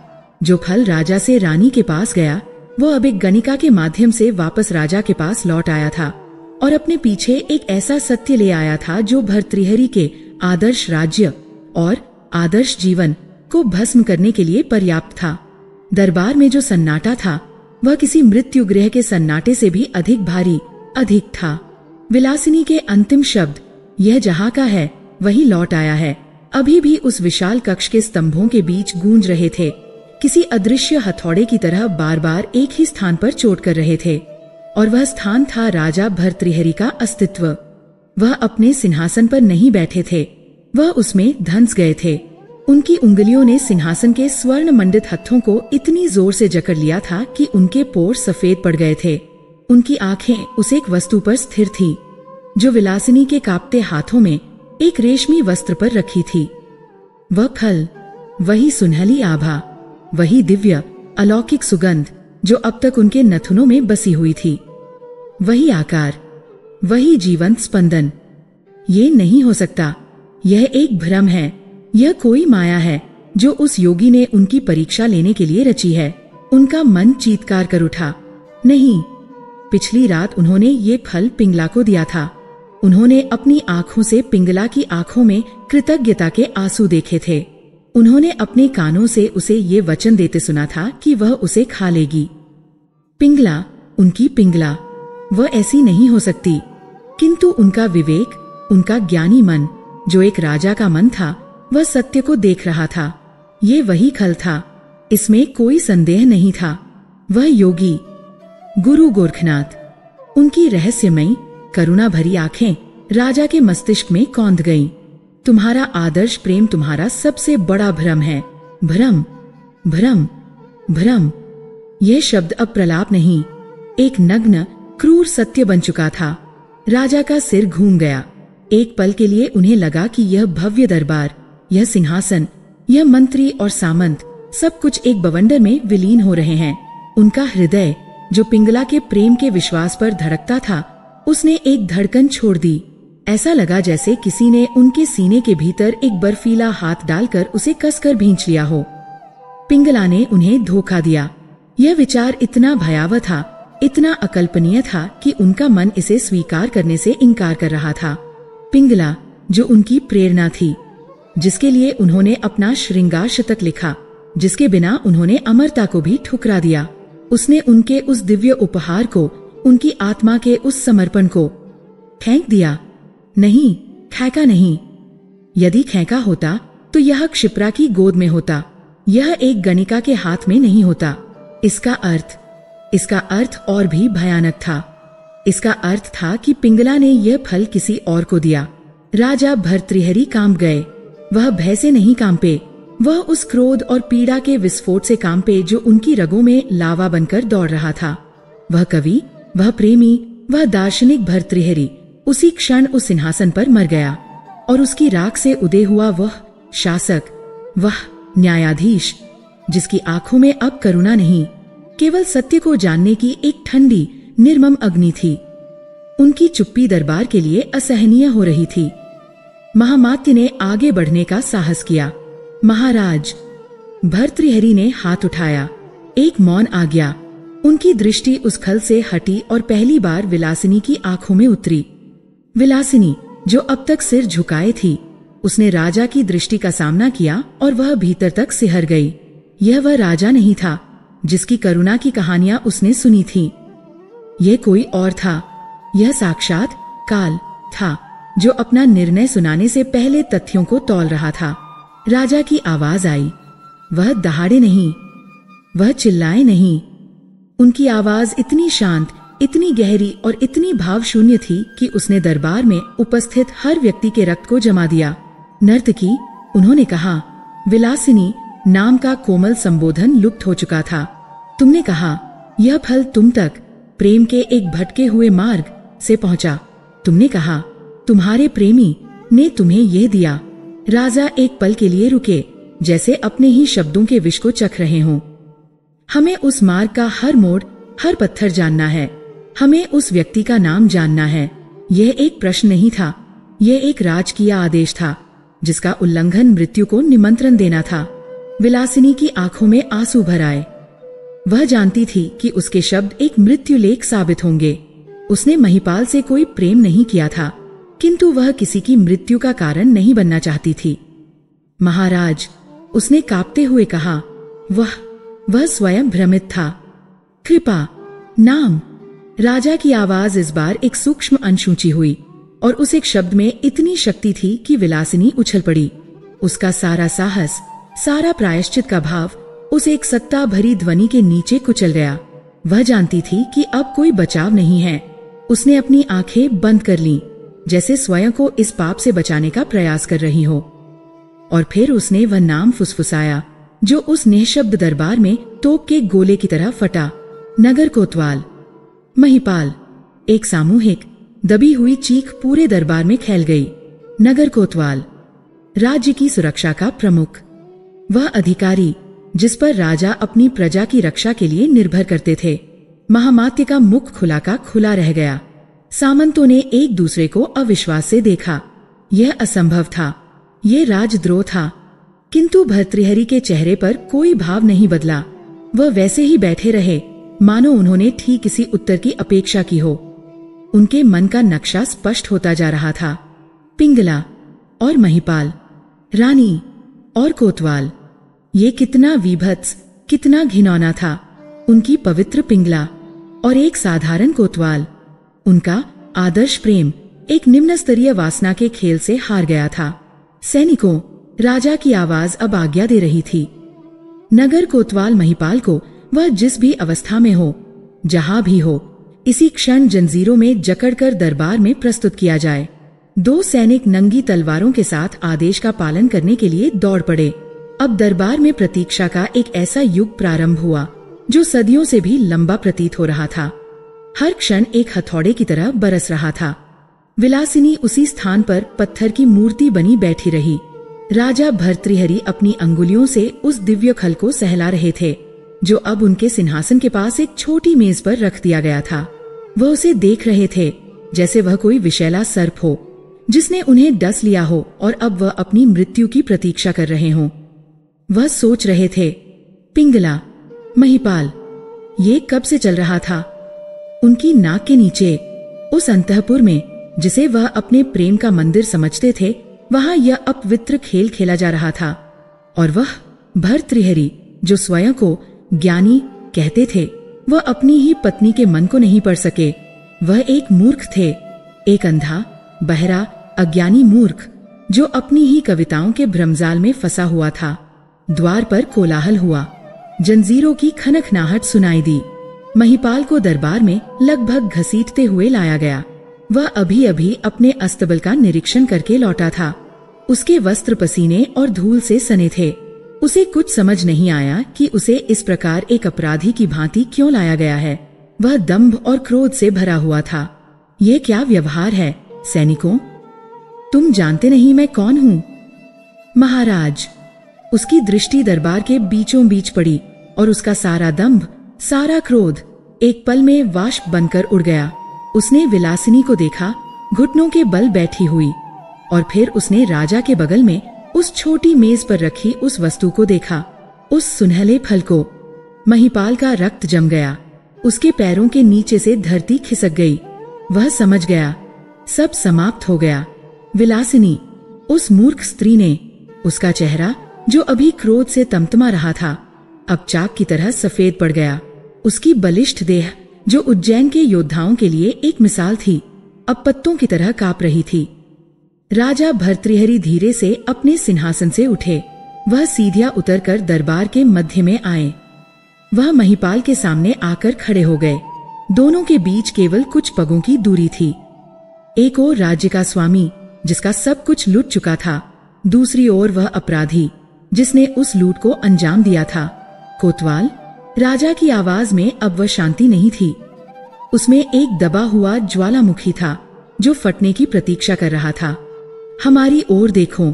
जो फल राजा से रानी के पास गया, वो अब एक गणिका के माध्यम से वापस राजा के पास लौट आया था। और अपने पीछे एक ऐसा सत्य ले आया था जो भर्तृहरि के आदर्श राज्य और आदर्श जीवन को भस्म करने के लिए पर्याप्त था। दरबार में जो सन्नाटा था वह किसी मृत्यु गृह के सन्नाटे से भी अधिक भारी, अधिक था। विलासिनी के अंतिम शब्द यह जहां का है वही लौट आया है अभी भी उस विशाल कक्ष के स्तंभों के बीच गूंज रहे थे, किसी अदृश्य हथौड़े की तरह बार बार एक ही स्थान पर चोट कर रहे थे। और वह स्थान था राजा भर्तृहरि का अस्तित्व। वह अपने सिंहासन पर नहीं बैठे थे, वह उसमें धंस गए थे। उनकी उंगलियों ने सिंहासन के स्वर्ण मंडित हत्थों को इतनी जोर से जकड़ लिया था कि उनके पोर सफेद पड़ गए थे। उनकी आंखें उस एक वस्तु पर स्थिर थी जो विलासिनी के कांपते हाथों में एक रेशमी वस्त्र पर रखी थी। वह फल, वही सुनहली आभा, वही दिव्य अलौकिक सुगंध जो अब तक उनके नथुनों में बसी हुई थी, वही आकार, वही जीवंत स्पंदन। ये नहीं हो सकता, यह एक भ्रम है, यह कोई माया है जो उस योगी ने उनकी परीक्षा लेने के लिए रची है। उनका मन चीत्कार कर उठा। नहीं, पिछली रात उन्होंने ये फल पिंगला को दिया था। उन्होंने अपनी आंखों से पिंगला की आंखों में कृतज्ञता के आंसू देखे थे। उन्होंने अपने कानों से उसे ये वचन देते सुना था कि वह उसे खा लेगी। पिंगला, उनकी पिंगला, वह ऐसी नहीं हो सकती। किंतु उनका विवेक, उनका ज्ञानी मन, जो एक राजा का मन था, वह सत्य को देख रहा था। ये वही खल था, इसमें कोई संदेह नहीं था। वह योगी, गुरु गोरखनाथ। उनकी रहस्यमयी करुणा भरी आंखें राजा के मस्तिष्क में कौंध गईं। तुम्हारा आदर्श प्रेम तुम्हारा सबसे बड़ा भ्रम है। भ्रम, भ्रम, भ्रम। यह शब्द अब प्रलाप नहीं, एक नग्न क्रूर सत्य बन चुका था। राजा का सिर घूम गया। एक पल के लिए उन्हें लगा कि यह भव्य दरबार, यह सिंहासन, यह मंत्री और सामंत, सब कुछ एक बवंडर में विलीन हो रहे हैं। उनका हृदय, जो पिंगला के प्रेम के विश्वास पर धड़कता था, उसने एक धड़कन छोड़ दी। ऐसा लगा जैसे किसी ने उनके सीने के भीतर एक बर्फीला हाथ डालकर उसे कसकर भींच लिया हो। पिंगला ने उन्हें धोखा दिया। यह विचार इतना भयावह था, इतना अकल्पनीय था कि उनका मन इसे स्वीकार करने से इनकार कर रहा था। पिंगला, जो उनकी प्रेरणा थी, जिसके लिए उन्होंने अपना श्रृंगार शतक लिखा, जिसके बिना उन्होंने अमरता को भी ठुकरा दिया, उसने उनके उस दिव्य उपहार को, उनकी आत्मा के उस समर्पण को फेंक दिया। नहीं, फेंका नहीं। यदि फेंका होता तो यह क्षिप्रा की गोद में होता, यह एक गणिका के हाथ में नहीं होता। इसका अर्थ और भी भयानक था। इसका अर्थ था कि पिंगला ने यह फल किसी और को दिया। राजा भर्तृहरि कांप गए। वह भय से नहीं कांपे, वह उस क्रोध और पीड़ा के विस्फोट से कांपे जो उनकी रगों में लावा बनकर दौड़ रहा था। वह कवि, वह प्रेमी, वह दार्शनिक भर्तृहरि उसी क्षण उस सिंहासन पर मर गया, और उसकी राख से उदय हुआ वह शासक, वह न्यायाधीश, जिसकी आंखों में अब करुणा नहीं, केवल सत्य को जानने की एक ठंडी निर्मम अग्नि थी। उनकी चुप्पी दरबार के लिए असहनीय हो रही थी। महामात्य ने आगे बढ़ने का साहस किया। महाराज, भर्तृहरि ने हाथ उठाया। एक मौन आ गया। उनकी दृष्टि उस खल से हटी और पहली बार विलासिनी की आंखों में उतरी। विलासिनी, जो अब तक सिर झुकाए थी, उसने राजा की दृष्टि का सामना किया और वह भीतर तक सिहर गई। यह वह राजा नहीं था जिसकी करुणा की कहानियां उसने सुनी थी। यह कोई और था। यह साक्षात काल था, जो अपना निर्णय सुनाने से पहले तथ्यों को तौल रहा था। राजा की आवाज आई। वह दहाड़े नहीं, वह चिल्लाए नहीं। उनकी आवाज इतनी शांत, इतनी गहरी और इतनी भावशून्य थी कि उसने दरबार में उपस्थित हर व्यक्ति के रक्त को जमा दिया। नर्तकी, उन्होंने कहा। विलासिनी नाम का कोमल संबोधन लुप्त हो चुका था। तुमने कहा, यह फल तुम तक प्रेम के एक भटके हुए मार्ग से पहुंचा। तुमने कहा, तुम्हारे प्रेमी ने तुम्हें यह दिया। राजा एक पल के लिए रुके, जैसे अपने ही शब्दों के विष को चख रहे हों। हमें उस मार्ग का हर मोड़, हर पत्थर जानना है। हमें उस व्यक्ति का नाम जानना है। यह एक प्रश्न नहीं था, यह एक राजकीय आदेश था, जिसका उल्लंघन मृत्यु को निमंत्रण देना था। विलासिनी की आंखों में आंसू भर आए। वह जानती थी कि उसके शब्द एक मृत्युलेख साबित होंगे। उसने महिपाल से कोई प्रेम नहीं किया था, किंतु वह किसी की मृत्यु का कारण नहीं बनना चाहती थी। महाराज, उसने कांपते हुए कहा। वह स्वयं भ्रमित था। कृपा, नाम। राजा की आवाज इस बार एक सूक्ष्म अंश ऊंची हुई और उस एक शब्द में इतनी शक्ति थी कि विलासिनी उछल पड़ी। उसका सारा साहस, सारा प्रायश्चित का भाव उस एक सत्ता भरी ध्वनि के नीचे कुचल गया। वह जानती थी कि अब कोई बचाव नहीं है। उसने अपनी आंखें बंद कर लीं, जैसे स्वयं को इस पाप से बचाने का प्रयास कर रही हो। और फिर उसने वह नाम फुसफुसाया जो उस निःशब्द दरबार में तोप के गोले की तरह फटा। नगर कोतवाल। महिपाल। एक सामूहिक दबी हुई चीख पूरे दरबार में फैल गई। नगर कोतवाल, राज्य की सुरक्षा का प्रमुख, वह अधिकारी जिस पर राजा अपनी प्रजा की रक्षा के लिए निर्भर करते थे। महामात्य का मुख खुला का खुला रह गया। सामंतों ने एक दूसरे को अविश्वास से देखा। यह असंभव था, ये राजद्रोह था। किंतु भर्तृहरि के चेहरे पर कोई भाव नहीं बदला। वह वैसे ही बैठे रहे, मानो उन्होंने ठीक इसी उत्तर की अपेक्षा की हो। उनके मन का नक्शा स्पष्ट होता जा रहा था। पिंगला और महिपाल, रानी और कोतवाल, ये कितना विभत्स, कितना घिनौना था। उनकी पवित्र पिंगला और एक साधारण कोतवाल। उनका आदर्श प्रेम एक निम्न स्तरीय वासना के खेल से हार गया था। सैनिकों, राजा की आवाज अब आज्ञा दे रही थी। नगर कोतवाल महिपाल को वह जिस भी अवस्था में हो, जहां भी हो, इसी क्षण जंजीरों में जकड़कर दरबार में प्रस्तुत किया जाए। 2 सैनिक नंगी तलवारों के साथ आदेश का पालन करने के लिए दौड़ पड़े। अब दरबार में प्रतीक्षा का एक ऐसा युग प्रारंभ हुआ जो सदियों से भी लंबा प्रतीत हो रहा था। हर क्षण एक हथौड़े की तरह बरस रहा था। विलासिनी उसी स्थान पर पत्थर की मूर्ति बनी बैठी रही। राजा भर्तृहरि अपनी अंगुलियों से उस दिव्य खल को सहला रहे थे जो अब उनके सिंहासन के पास एक छोटी मेज पर रख दिया गया था। वह उसे देख रहे थे जैसे वह कोई विषैला सर्प हो जिसने उन्हें डस लिया हो और अब वह अपनी मृत्यु की प्रतीक्षा कर रहे हों। वह सोच रहे थे, पिंगला, महिपाल, ये कब से चल रहा था? उनकी नाक के नीचे, उस अंतःपुर में जिसे वह अपने प्रेम का मंदिर समझते थे, वहां यह अपवित्र खेल खेला जा रहा था। और वह भर्तृहरि जो स्वयं को ज्ञानी कहते थे, वह अपनी ही पत्नी के मन को नहीं पढ़ सके। वह एक मूर्ख थे, एक अंधा, बहरा, अज्ञानी मूर्ख जो अपनी ही कविताओं के भ्रमजाल में फंसा हुआ था। द्वार पर कोलाहल हुआ। जंजीरों की खनखनाहट सुनाई दी। महिपाल को दरबार में लगभग घसीटते हुए लाया गया। वह अभी अभी अपने अस्तबल का निरीक्षण करके लौटा था। उसके वस्त्र पसीने और धूल से सने थे। उसे कुछ समझ नहीं आया कि उसे इस प्रकार एक अपराधी की भांति क्यों लाया गया है। वह दंभ और क्रोध से भरा हुआ था। ये क्या व्यवहार है? सैनिकों, तुम जानते नहीं मैं कौन हूँ? महाराज। उसकी दृष्टि दरबार के बीचों बीच पड़ी और उसका सारा दंभ, सारा क्रोध एक पल में वाष्प बनकर उड़ गया। उसने विलासिनी को देखा, घुटनों के बल बैठी हुई, और फिर उसने राजा के बगल में उस छोटी मेज पर रखी उस वस्तु को देखा, उस सुनहले फल को। महिपाल का रक्त जम गया। उसके पैरों के नीचे से धरती खिसक गई। वह समझ गया, सब समाप्त हो गया। विलासिनी, उस मूर्ख स्त्री ने, उसका चेहरा जो अभी क्रोध से तमतमा रहा था, अब चाक की तरह सफेद पड़ गया। उसकी बलिष्ठ देह जो उज्जैन के योद्धाओं के लिए एक मिसाल थी, अब पत्तों की तरह कांप रही थी। राजा भर्तृहरि धीरे से अपने सिंहासन से उठे। वह सीधिया उतरकर दरबार के मध्य में आए। वह महिपाल के सामने आकर खड़े हो गए। दोनों के बीच केवल कुछ पगों की दूरी थी। एक ओर राज्य का स्वामी जिसका सब कुछ लूट चुका था, दूसरी ओर वह अपराधी जिसने उस लूट को अंजाम दिया था। कोतवाल, राजा की आवाज में अब वह शांति नहीं थी। उसमें एक दबा हुआ ज्वालामुखी था जो फटने की प्रतीक्षा कर रहा था। हमारी ओर देखो।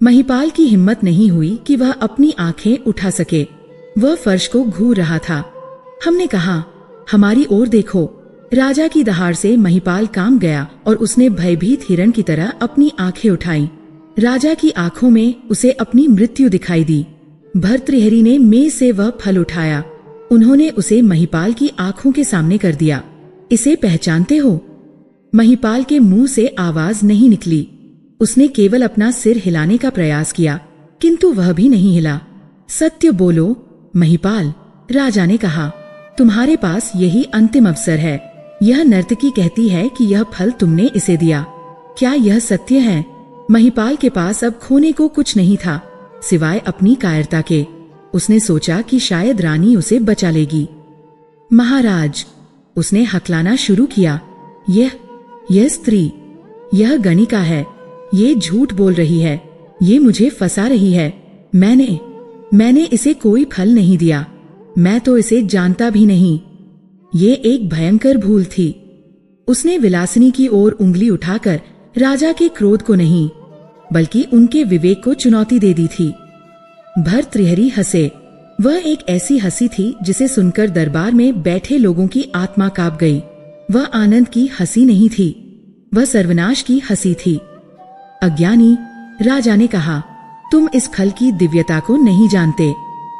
महिपाल की हिम्मत नहीं हुई कि वह अपनी आंखें उठा सके। वह फर्श को घूर रहा था। हमने कहा, हमारी ओर देखो। राजा की दहाड़ से महिपाल कांप गया और उसने भयभीत हिरण की तरह अपनी आंखें उठाई। राजा की आंखों में उसे अपनी मृत्यु दिखाई दी। भर्तृहरि ने मेज से वह फल उठाया। उन्होंने उसे महिपाल की आंखों के सामने कर दिया। इसे पहचानते हो? महिपाल के मुंह से आवाज नहीं निकली। उसने केवल अपना सिर हिलाने का प्रयास किया, किंतु वह भी नहीं हिला। सत्य बोलो महिपाल, राजा ने कहा। तुम्हारे पास यही अंतिम अवसर है। यह नर्तकी कहती है कि यह फल तुमने इसे दिया। क्या यह सत्य है? महिपाल के पास अब खोने को कुछ नहीं था, सिवाय अपनी कायरता के। उसने सोचा कि शायद रानी उसे बचा लेगी। महाराज, उसने हकलाना शुरू किया, यह स्त्री, यह गणिका है। ये झूठ बोल रही है, ये मुझे फंसा रही है। मैंने इसे कोई फल नहीं दिया। मैं तो इसे जानता भी नहीं। ये एक भयंकर भूल थी। उसने विलासिनी की ओर उंगली उठाकर राजा के क्रोध को नहीं, बल्कि उनके विवेक को चुनौती दे दी थी। भर्तृहरि हंसे। वह एक ऐसी हंसी थी जिसे सुनकर दरबार में बैठे लोगों की आत्मा कांप गई। वह आनंद की हंसी नहीं थी, वह सर्वनाश की हंसी थी। अज्ञानी, राजा ने कहा, तुम इस फल की दिव्यता को नहीं जानते।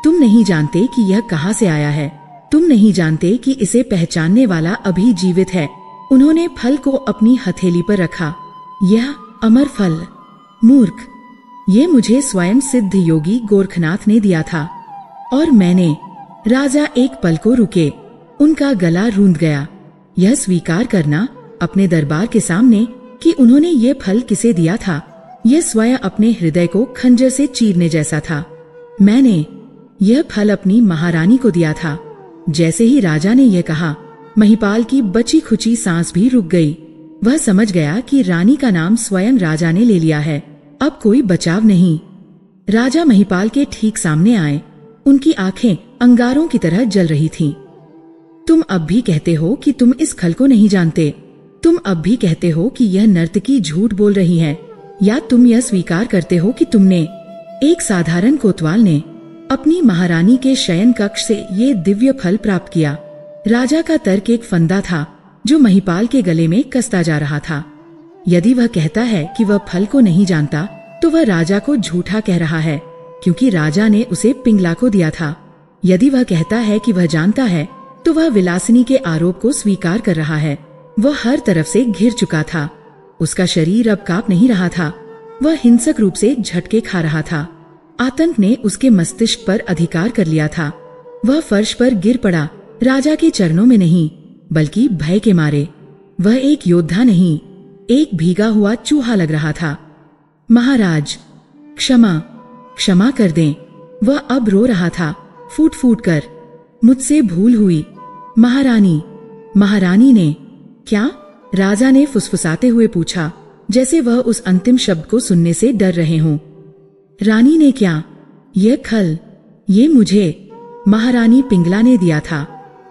तुम नहीं जानते कि यह कहां से आया है। तुम नहीं जानते कि इसे पहचानने वाला अभी जीवित है। उन्होंने फल को अपनी हथेली पर रखा। यह अमर फल। मूर्ख, ये मुझे स्वयं सिद्ध योगी गोरखनाथ ने दिया था। और मैंने। राजा एक पल को रुके। उनका गला रूंध गया। यह स्वीकार करना अपने दरबार के सामने कि उन्होंने ये फल किसे दिया था, यह स्वयं अपने हृदय को खंजर से चीरने जैसा था। मैंने यह फल अपनी महारानी को दिया था। जैसे ही राजा ने यह कहा, महिपाल की बची खुची सांस भी रुक गई। वह समझ गया कि रानी का नाम स्वयं राजा ने ले लिया है। अब कोई बचाव नहीं। राजा महिपाल के ठीक सामने आए। उनकी आंखें अंगारों की तरह जल रही थीं। तुम अब भी कहते हो कि तुम इस फल को नहीं जानते। तुम अब भी कहते हो कि यह नर्तकी झूठ बोल रही है, या तुम यह स्वीकार करते हो कि तुमने, एक साधारण कोतवाल ने, अपनी महारानी के शयन कक्ष से ये दिव्य फल प्राप्त किया। राजा का तर्क एक फंदा था जो महिपाल के गले में कसता जा रहा था। यदि वह कहता है कि वह फल को नहीं जानता, तो वह राजा को झूठा कह रहा है, क्योंकि राजा ने उसे पिंगला को दिया था। यदि वह कहता है कि वह जानता है, तो वह विलासिनी के आरोप को स्वीकार कर रहा है। वह हर तरफ से घिर चुका था। उसका शरीर अब कांप नहीं रहा था। वह हिंसक रूप से झटके खा रहा था। आतंक ने उसके मस्तिष्क पर अधिकार कर लिया था। वह फर्श पर गिर पड़ा, राजा के चरणों में नहीं, बल्कि भय के मारे। वह एक योद्धा नहीं, एक भीगा हुआ चूहा लग रहा था। महाराज, क्षमा कर दें। वह अब रो रहा था, फूट फूट कर। मुझसे भूल हुई। महारानी ने। क्या? राजा ने फुसफुसाते हुए पूछा, जैसे वह उस अंतिम शब्द को सुनने से डर रहे हों। रानी ने क्या? यह खल, ये मुझे महारानी पिंगला ने दिया था।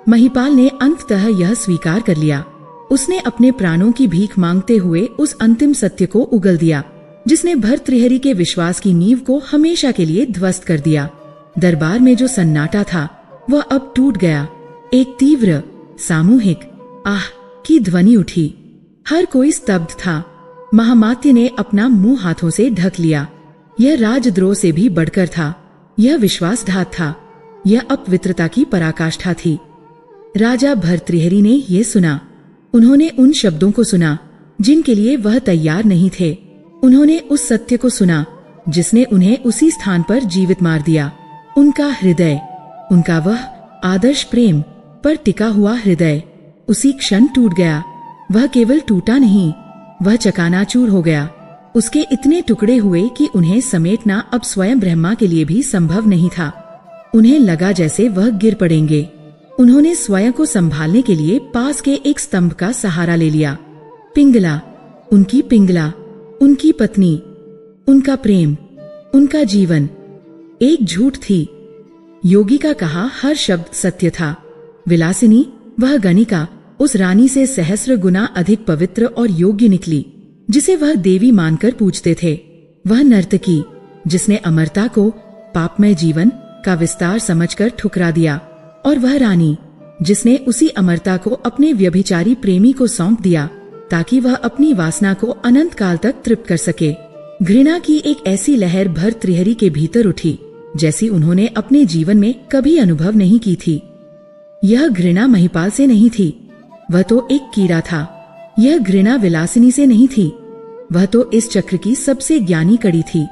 महिपाल ने अंततः यह स्वीकार कर लिया। उसने अपने प्राणों की भीख मांगते हुए उस अंतिम सत्य को उगल दिया, जिसने भर्तृहरि के विश्वास की नींव को हमेशा के लिए ध्वस्त कर दिया। दरबार में जो सन्नाटा था, वह अब टूट गया। एक तीव्र, सामूहिक आह की ध्वनि उठी। हर कोई स्तब्ध था। महामात्य ने अपना मुंह हाथों से ढक लिया। यह राजद्रोह से भी बढ़कर था। यह विश्वासघात था। यह अपवित्रता की पराकाष्ठा थी। राजा भर्तृहरि ने यह सुना। उन्होंने उन शब्दों को सुना जिनके लिए वह तैयार नहीं थे। उन्होंने उस सत्य को सुना जिसने उन्हें उसी स्थान पर जीवित मार दिया। उनका हृदय, उनका वह आदर्श प्रेम पर टिका हुआ हृदय उसी क्षण टूट गया। वह केवल टूटा नहीं, वह चकानाचूर हो गया। उसके इतने टुकड़े हुए कि उन्हें समेटना अब स्वयं ब्रह्मा के लिए भी संभव नहीं था। उन्हें लगा जैसे वह गिर पड़ेंगे। उन्होंने स्वयं को संभालने के लिए पास के एक स्तंभ का सहारा ले लिया। पिंगला, उनकी पत्नी, उनका प्रेम, उनका जीवन एक झूठ थी। योगी का कहा हर शब्द सत्य था। विलासिनी, वह गणिका, उस रानी से सहस्र गुना अधिक पवित्र और योग्य निकली, जिसे वह देवी मानकर पूजते थे। वह नर्तकी, जिसने अमरता को पापमय जीवन का विस्तार समझकर ठुकरा दिया, और वह रानी, जिसने उसी अमरता को अपने व्यभिचारी प्रेमी को सौंप दिया, ताकि वह अपनी वासना को अनंत काल तक तृप्त कर सके। घृणा की एक ऐसी लहर भर्तृहरि के भीतर उठी, जैसी उन्होंने अपने जीवन में कभी अनुभव नहीं की थी। यह घृणा महिपाल से नहीं थी, वह तो एक कीड़ा था। यह घृणा विलासिनी से नहीं थी, वह तो इस चक्र की सबसे ज्ञानी कड़ी थी।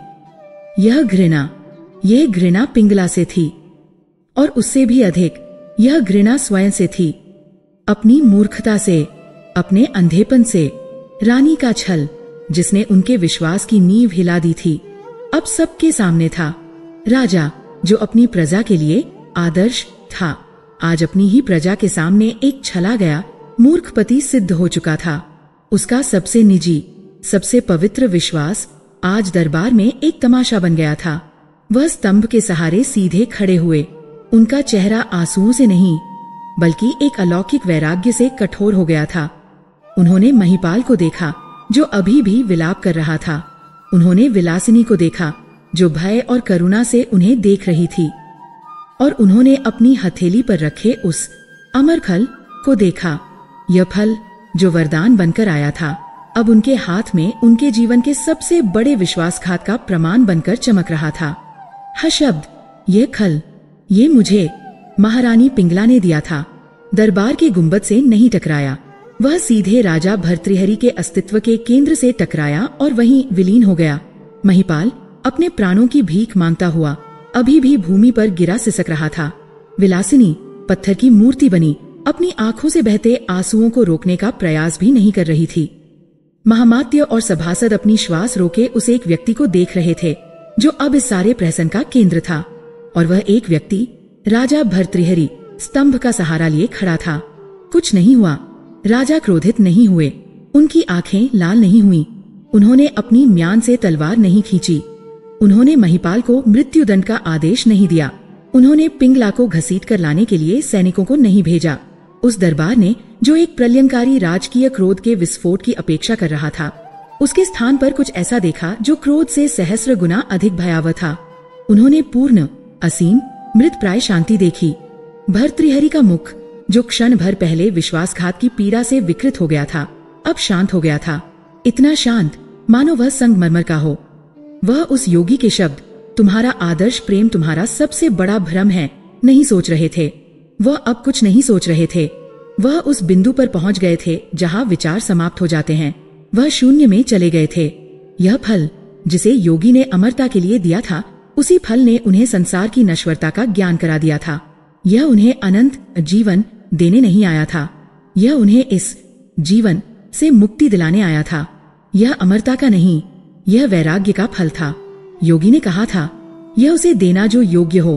यह घृणा पिंगला से थी, और उससे भी अधिक यह घृणा स्वयं से थी। अपनी मूर्खता से, अपने अंधेपन से, रानी का छल जिसने उनके विश्वास की नींव हिला दी थी, अब सबके सामने था। राजा जो अपनी प्रजा के लिए आदर्श था, आज अपनी ही प्रजा के सामने एक छला गया मूर्खपति सिद्ध हो चुका था। उसका सबसे निजी, सबसे पवित्र विश्वास आज दरबार में एक तमाशा बन गया था। वह स्तंभ के सहारे सीधे खड़े हुए। उनका चेहरा आंसुओं से नहीं, बल्कि एक अलौकिक वैराग्य से कठोर हो गया था। उन्होंने महिपाल को देखा जो अभी भी विलाप कर रहा था। उन्होंने विलासिनी को देखा जो भय और करुणा से उन्हें देख रही थी, और उन्होंने अपनी हथेली पर रखे उस अमर फल को देखा। यह फल जो वरदान बनकर आया था, अब उनके हाथ में उनके जीवन के सबसे बड़े विश्वासघात का प्रमाण बनकर चमक रहा था। हा शब्द, ये खल, ये मुझे महारानी पिंगला ने दिया था। दरबार के गुंबद से नहीं टकराया, वह सीधे राजा भर्तृहरि के अस्तित्व के केंद्र से टकराया और वहीं विलीन हो गया। महिपाल अपने प्राणों की भीख मांगता हुआ अभी भी भूमि पर गिरा सिसक रहा था। विलासिनी पत्थर की मूर्ति बनी, अपनी आंखों से बहते आंसुओं को रोकने का प्रयास भी नहीं कर रही थी। महामात्य और सभासद अपनी श्वास रोके उस एक व्यक्ति को देख रहे थे जो अब इस सारे प्रहसन का केंद्र था, और वह एक व्यक्ति राजा भर्तृहरि स्तंभ का सहारा लिए खड़ा था। कुछ नहीं हुआ, राजा क्रोधित नहीं हुए, उनकी आंखें लाल नहीं हुईं, उन्होंने अपनी म्यान से तलवार नहीं खींची, उन्होंने महिपाल को मृत्युदंड का आदेश नहीं दिया, उन्होंने पिंगला को घसीट कर लाने के लिए सैनिकों को नहीं भेजा। उस दरबार ने जो एक प्रलयंकारी राजकीय क्रोध के विस्फोट की अपेक्षा कर रहा था, उसके स्थान पर कुछ ऐसा देखा जो क्रोध से सहस्र गुना अधिक भयावह था। उन्होंने पूर्ण, असीम, मृतप्राय शांति देखी। भर्तृहरि का मुख जो क्षण भर पहले विश्वासघात की पीड़ा से विकृत हो गया था, अब शांत हो गया था। इतना शांत मानो वह संगमरमर का हो। वह उस योगी के शब्द, तुम्हारा आदर्श प्रेम तुम्हारा सबसे बड़ा भ्रम है, नहीं सोच रहे थे। वह अब कुछ नहीं सोच रहे थे। वह उस बिंदु पर पहुंच गए थे जहां विचार समाप्त हो जाते हैं। वह शून्य में चले गए थे। यह फल जिसे योगी ने अमरता के लिए दिया था, उसी फल ने उन्हें संसार की नश्वरता का ज्ञान करा दिया था। यह उन्हें अनंत जीवन देने नहीं आया था, यह उन्हें इस जीवन से मुक्ति दिलाने आया था। यह अमरता का नहीं, यह वैराग्य का फल था। योगी ने कहा था, यह उसे देना जो योग्य हो,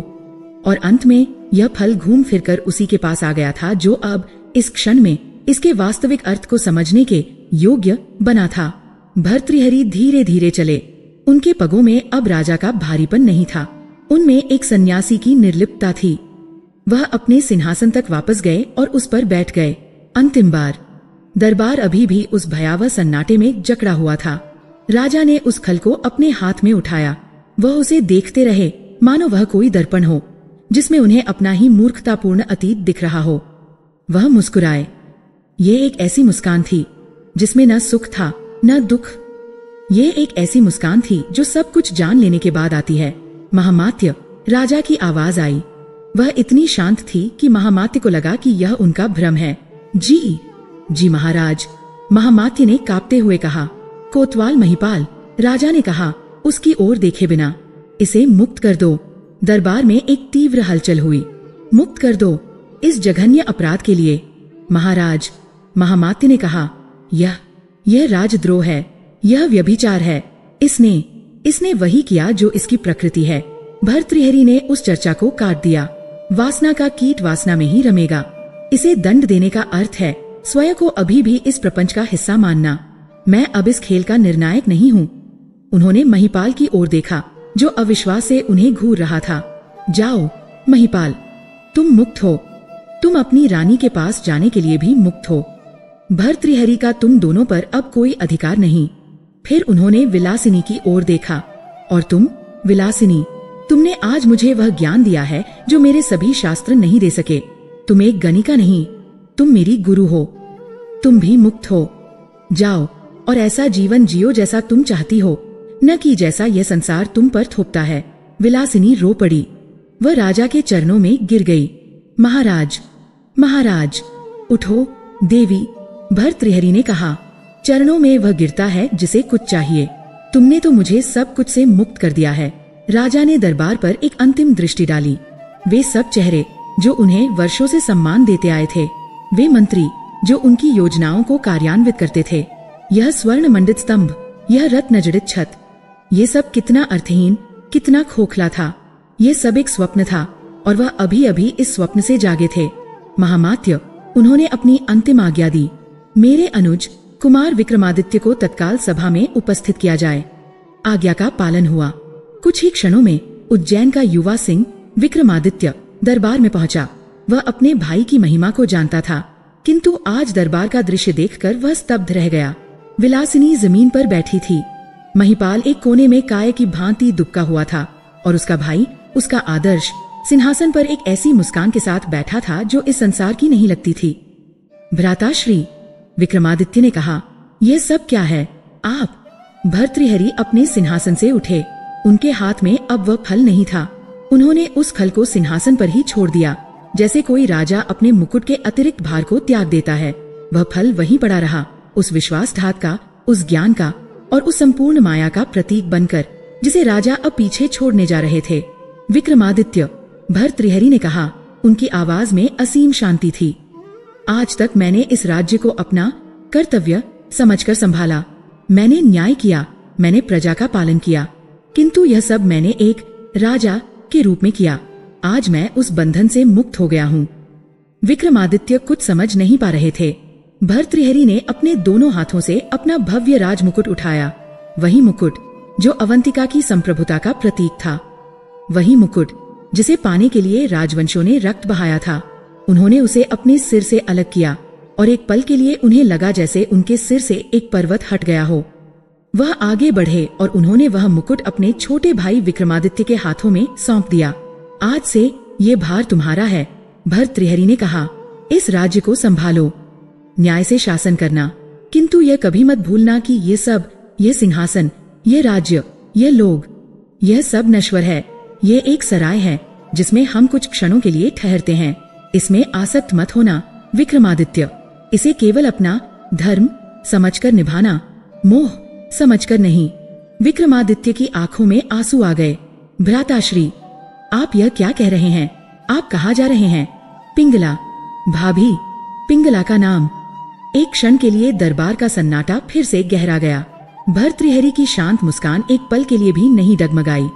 और अंत में यह फल घूम फिरकर उसी के पास आ गया था जो अब इस क्षण में इसके वास्तविक अर्थ को समझने के योग्य बना था। भर्तृहरि धीरे धीरे चले। उनके पगों में अब राजा का भारीपन नहीं था, उनमें एक सन्यासी की निर्लिप्तता थी। वह अपने सिंहासन तक वापस गए और उस पर बैठ गए। अंतिम बार दरबार अभी भी उस भयावह सन्नाटे में जकड़ा हुआ था। राजा ने उस खल को अपने हाथ में उठाया। वह उसे देखते रहे मानो वह कोई दर्पण हो जिसमें उन्हें अपना ही मूर्खतापूर्ण अतीत दिख रहा हो। वह मुस्कुराए। ये एक ऐसी मुस्कान थी जिसमें न सुख था न दुख। ये एक ऐसी मुस्कान थी जो सब कुछ जान लेने के बाद आती है। महामात्य, राजा की आवाज आई। वह इतनी शांत थी कि महामात्य को लगा कि यह उनका भ्रम है। जी महाराज, महामात्य ने कांपते हुए कहा। कोतवाल महिपाल, राजा ने कहा उसकी ओर देखे बिना। इसे मुक्त कर दो। दरबार में एक तीव्र हलचल हुई। मुक्त कर दो, इस जघन्य अपराध के लिए। महाराज, महामात्य ने कहा, यह राजद्रोह है, यह व्यभिचार है। इसने वही किया जो इसकी प्रकृति है। भर्तृहरि ने उस चर्चा को काट दिया। वासना का कीट वासना में ही रमेगा। इसे दंड देने का अर्थ है स्वयं को अभी भी इस प्रपंच का हिस्सा मानना। मैं अब इस खेल का निर्णायक नहीं हूँ। उन्होंने महिपाल की ओर देखा जो अविश्वास से उन्हें घूर रहा था। जाओ महिपाल, तुम मुक्त हो। तुम अपनी रानी के पास जाने के लिए भी मुक्त हो। भर्तृहरि का तुम दोनों पर अब कोई अधिकार नहीं। फिर उन्होंने विलासिनी की ओर देखा। और तुम विलासिनी, तुमने आज मुझे वह ज्ञान दिया है जो मेरे सभी शास्त्र नहीं दे सके। तुम एक गणिका नहीं, तुम मेरी गुरु हो। तुम भी मुक्त हो। जाओ और ऐसा जीवन जियो जैसा तुम चाहती हो, न कि जैसा यह संसार तुम पर थोपता है। विलासिनी रो पड़ी। वह राजा के चरणों में गिर गई। महाराज, महाराज, उठो, देवी, भर्तृहरि ने कहा, चरणों में वह गिरता है जिसे कुछ चाहिए। तुमने तो मुझे सब कुछ से मुक्त कर दिया है। राजा ने दरबार पर एक अंतिम दृष्टि डाली। वे सब चेहरे जो उन्हें वर्षों से सम्मान देते आए थे, वे मंत्री जो उनकी योजनाओं को कार्यान्वित करते थे, यह स्वर्ण मंडित स्तंभ, यह रत्न जड़ित छत, ये सब कितना अर्थहीन, कितना खोखला था। ये सब एक स्वप्न था और वह अभी अभी इस स्वप्न से जागे थे। महामात्य, उन्होंने अपनी अंतिम आज्ञा दी। मेरे अनुज कुमार विक्रमादित्य को तत्काल सभा में उपस्थित किया जाए। आज्ञा का पालन हुआ। कुछ ही क्षणों में उज्जैन का युवा सिंह विक्रमादित्य दरबार में पहुंचा। वह अपने भाई की महिमा को जानता था, किंतु आज दरबार का दृश्य देखकर वह स्तब्ध रह गया। विलासिनी जमीन पर बैठी थी। महिपाल एक कोने में काय की भांति दुबका हुआ था और उसका भाई, उसका आदर्श, सिंहासन पर एक ऐसी मुस्कान के साथ बैठा था जो इस संसार की नहीं लगती थी। भ्राताश्री, विक्रमादित्य ने कहा, यह सब क्या है? आप? भर्तृहरि अपने सिंहासन से उठे। उनके हाथ में अब वह फल नहीं था। उन्होंने उस फल को सिंहासन पर ही छोड़ दिया, जैसे कोई राजा अपने मुकुट के अतिरिक्त भार को त्याग देता है। वह फल वहीं पड़ा रहा, उस विश्वासघात का, उस ज्ञान का और उस संपूर्ण माया का प्रतीक बनकर, जिसे राजा अब पीछे छोड़ने जा रहे थे। विक्रमादित्य, भर्तृहरि ने कहा। उनकी आवाज में असीम शांति थी। आज तक मैंने इस राज्य को अपना कर्तव्य समझकर संभाला। मैंने न्याय किया, मैंने प्रजा का पालन किया, किंतु यह सब मैंने एक राजा के रूप में किया। आज मैं उस बंधन से मुक्त हो गया हूँ। विक्रमादित्य कुछ समझ नहीं पा रहे थे। भर्तृहरि ने अपने दोनों हाथों से अपना भव्य राजमुकुट उठाया। वही मुकुट जो अवंतिका की संप्रभुता का प्रतीक था, वही मुकुट जिसे पाने के लिए राजवंशों ने रक्त बहाया था। उन्होंने उसे अपने सिर से अलग किया और एक पल के लिए उन्हें लगा जैसे उनके सिर से एक पर्वत हट गया हो। वह आगे बढ़े और उन्होंने वह मुकुट अपने छोटे भाई विक्रमादित्य के हाथों में सौंप दिया। आज से ये भार तुम्हारा है, भर्तृहरि ने कहा। इस राज्य को संभालो, न्याय से शासन करना, किंतु यह कभी मत भूलना कि ये सब, ये सिंहासन, ये राज्य, ये लोग, यह सब नश्वर है। ये एक सराय है जिसमें हम कुछ क्षणों के लिए ठहरते हैं। इसमें आसक्त मत होना विक्रमादित्य। इसे केवल अपना धर्म समझकर निभाना, मोह समझकर नहीं। विक्रमादित्य की आंखों में आंसू आ गए। भ्राताश्री, आप यह क्या कह रहे हैं? आप कहाँ जा रहे हैं? पिंगला, भाभी, पिंगला का नाम। एक क्षण के लिए दरबार का सन्नाटा फिर से गहरा गया। भर्तृहरि की शांत मुस्कान एक पल के लिए भी नहीं डगमगाई।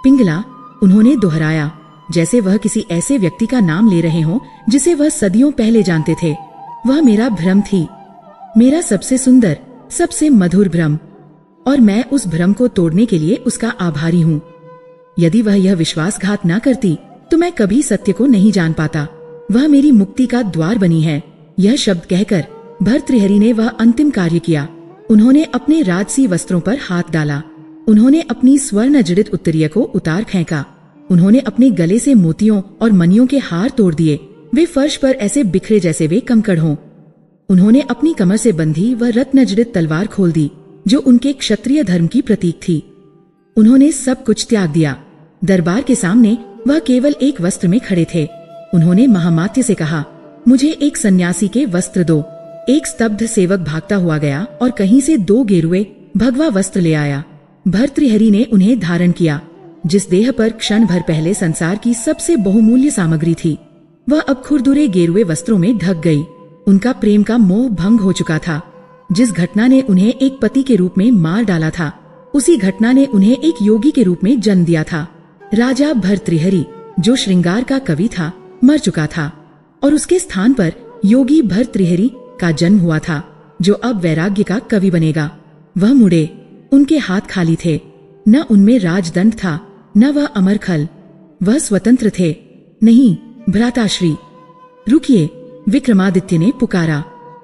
पिंगला, उन्होंने दोहराया, जैसे वह किसी ऐसे व्यक्ति का नाम ले रहे हों जिसे वह सदियों पहले जानते थे। वह मेरा भ्रम थी, मेरा सबसे सुंदर, सबसे मधुर भ्रम, और मैं उस भ्रम को तोड़ने के लिए उसका आभारी हूँ। यदि वह यह विश्वासघात न करती तो मैं कभी सत्य को नहीं जान पाता। वह मेरी मुक्ति का द्वार बनी है। यह शब्द कहकर भर्तृहरि ने वह अंतिम कार्य किया। उन्होंने अपने राजसी वस्त्रों पर हाथ डाला। उन्होंने अपनी स्वर्ण जड़ित उत्तरीय को उतार फेंका। उन्होंने अपने गले से मोतियों और मणियों के हार तोड़ दिए। वे फर्श पर ऐसे बिखरे जैसे वे कंकड़ हों। उन्होंने अपनी कमर से बंधी वह रत्न जड़ित तलवार खोल दी जो उनके क्षत्रिय धर्म की प्रतीक थी। उन्होंने सब कुछ त्याग दिया। दरबार के सामने वह केवल एक वस्त्र में खड़े थे। उन्होंने महामात्य से कहा, मुझे एक सन्यासी के वस्त्र दो। एक स्तब्ध सेवक भागता हुआ गया और कहीं से 2 गेरुए भगवा वस्त्र ले आया। भर्तृहरि ने उन्हें धारण किया। जिस देह पर क्षण भर पहले संसार की सबसे बहुमूल्य सामग्री थी, वह अब खुरदुरे गेरुए वस्त्रों में ढक गई। उनका प्रेम का मोह भंग हो चुका था। जिस घटना ने उन्हें एक पति के रूप में मार डाला था, उसी घटना ने उन्हें एक योगी के रूप में जन्म दिया था। राजा भर्तृहरि, जो श्रृंगार का कवि था, मर चुका था और उसके स्थान पर योगी भर्तृहरि का जन्म हुआ था, जो अब वैराग्य का कवि बनेगा। वह मुड़े, उनके हाथ खाली थे। न उनमें राजदंड था, न वह अमरखल। वह स्वतंत्र थे। नहीं भ्राताश्री, रुकिए, विक्रमादित्य ने पुकारा।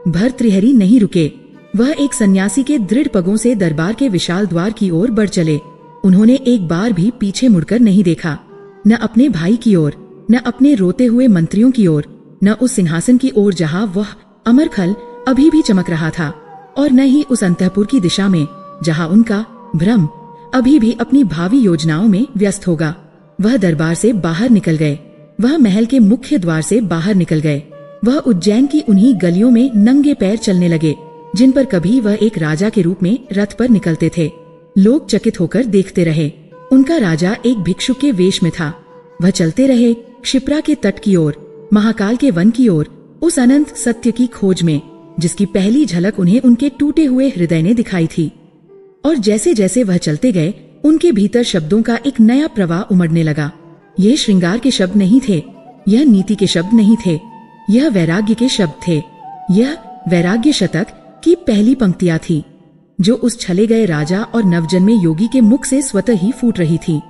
भर्तृहरि नहीं रुके। वह एक सन्यासी के दृढ़ पगों से दरबार के विशाल द्वार की ओर बढ़ चले। उन्होंने एक बार भी पीछे मुड़कर नहीं देखा, न अपने भाई की ओर, न अपने रोते हुए मंत्रियों की ओर, न उस सिंहासन की ओर जहाँ वह अमरखल अभी भी चमक रहा था, और न ही उस अंतःपुर की दिशा में जहाँ उनका भ्रम अभी भी अपनी भावी योजनाओं में व्यस्त होगा। वह दरबार से बाहर निकल गए। वह महल के मुख्य द्वार से बाहर निकल गए। वह उज्जैन की उन्हीं गलियों में नंगे पैर चलने लगे जिन पर कभी वह एक राजा के रूप में रथ पर निकलते थे। लोग चकित होकर देखते रहे। उनका राजा एक भिक्षुक के वेश में था। वह चलते रहे क्षिप्रा के तट की ओर, महाकाल के वन की ओर, उस अनंत सत्य की खोज में जिसकी पहली झलक उन्हें उनके टूटे हुए हृदय ने दिखाई थी। और जैसे जैसे वह चलते गए उनके भीतर शब्दों का एक नया प्रवाह उमड़ने लगा। यह श्रृंगार के शब्द नहीं थे, यह नीति के शब्द नहीं थे, यह वैराग्य के शब्द थे। यह वैराग्य शतक की पहली पंक्तियां थी जो उस छले गए राजा और नवजन्मे योगी के मुख से स्वतः ही फूट रही थी।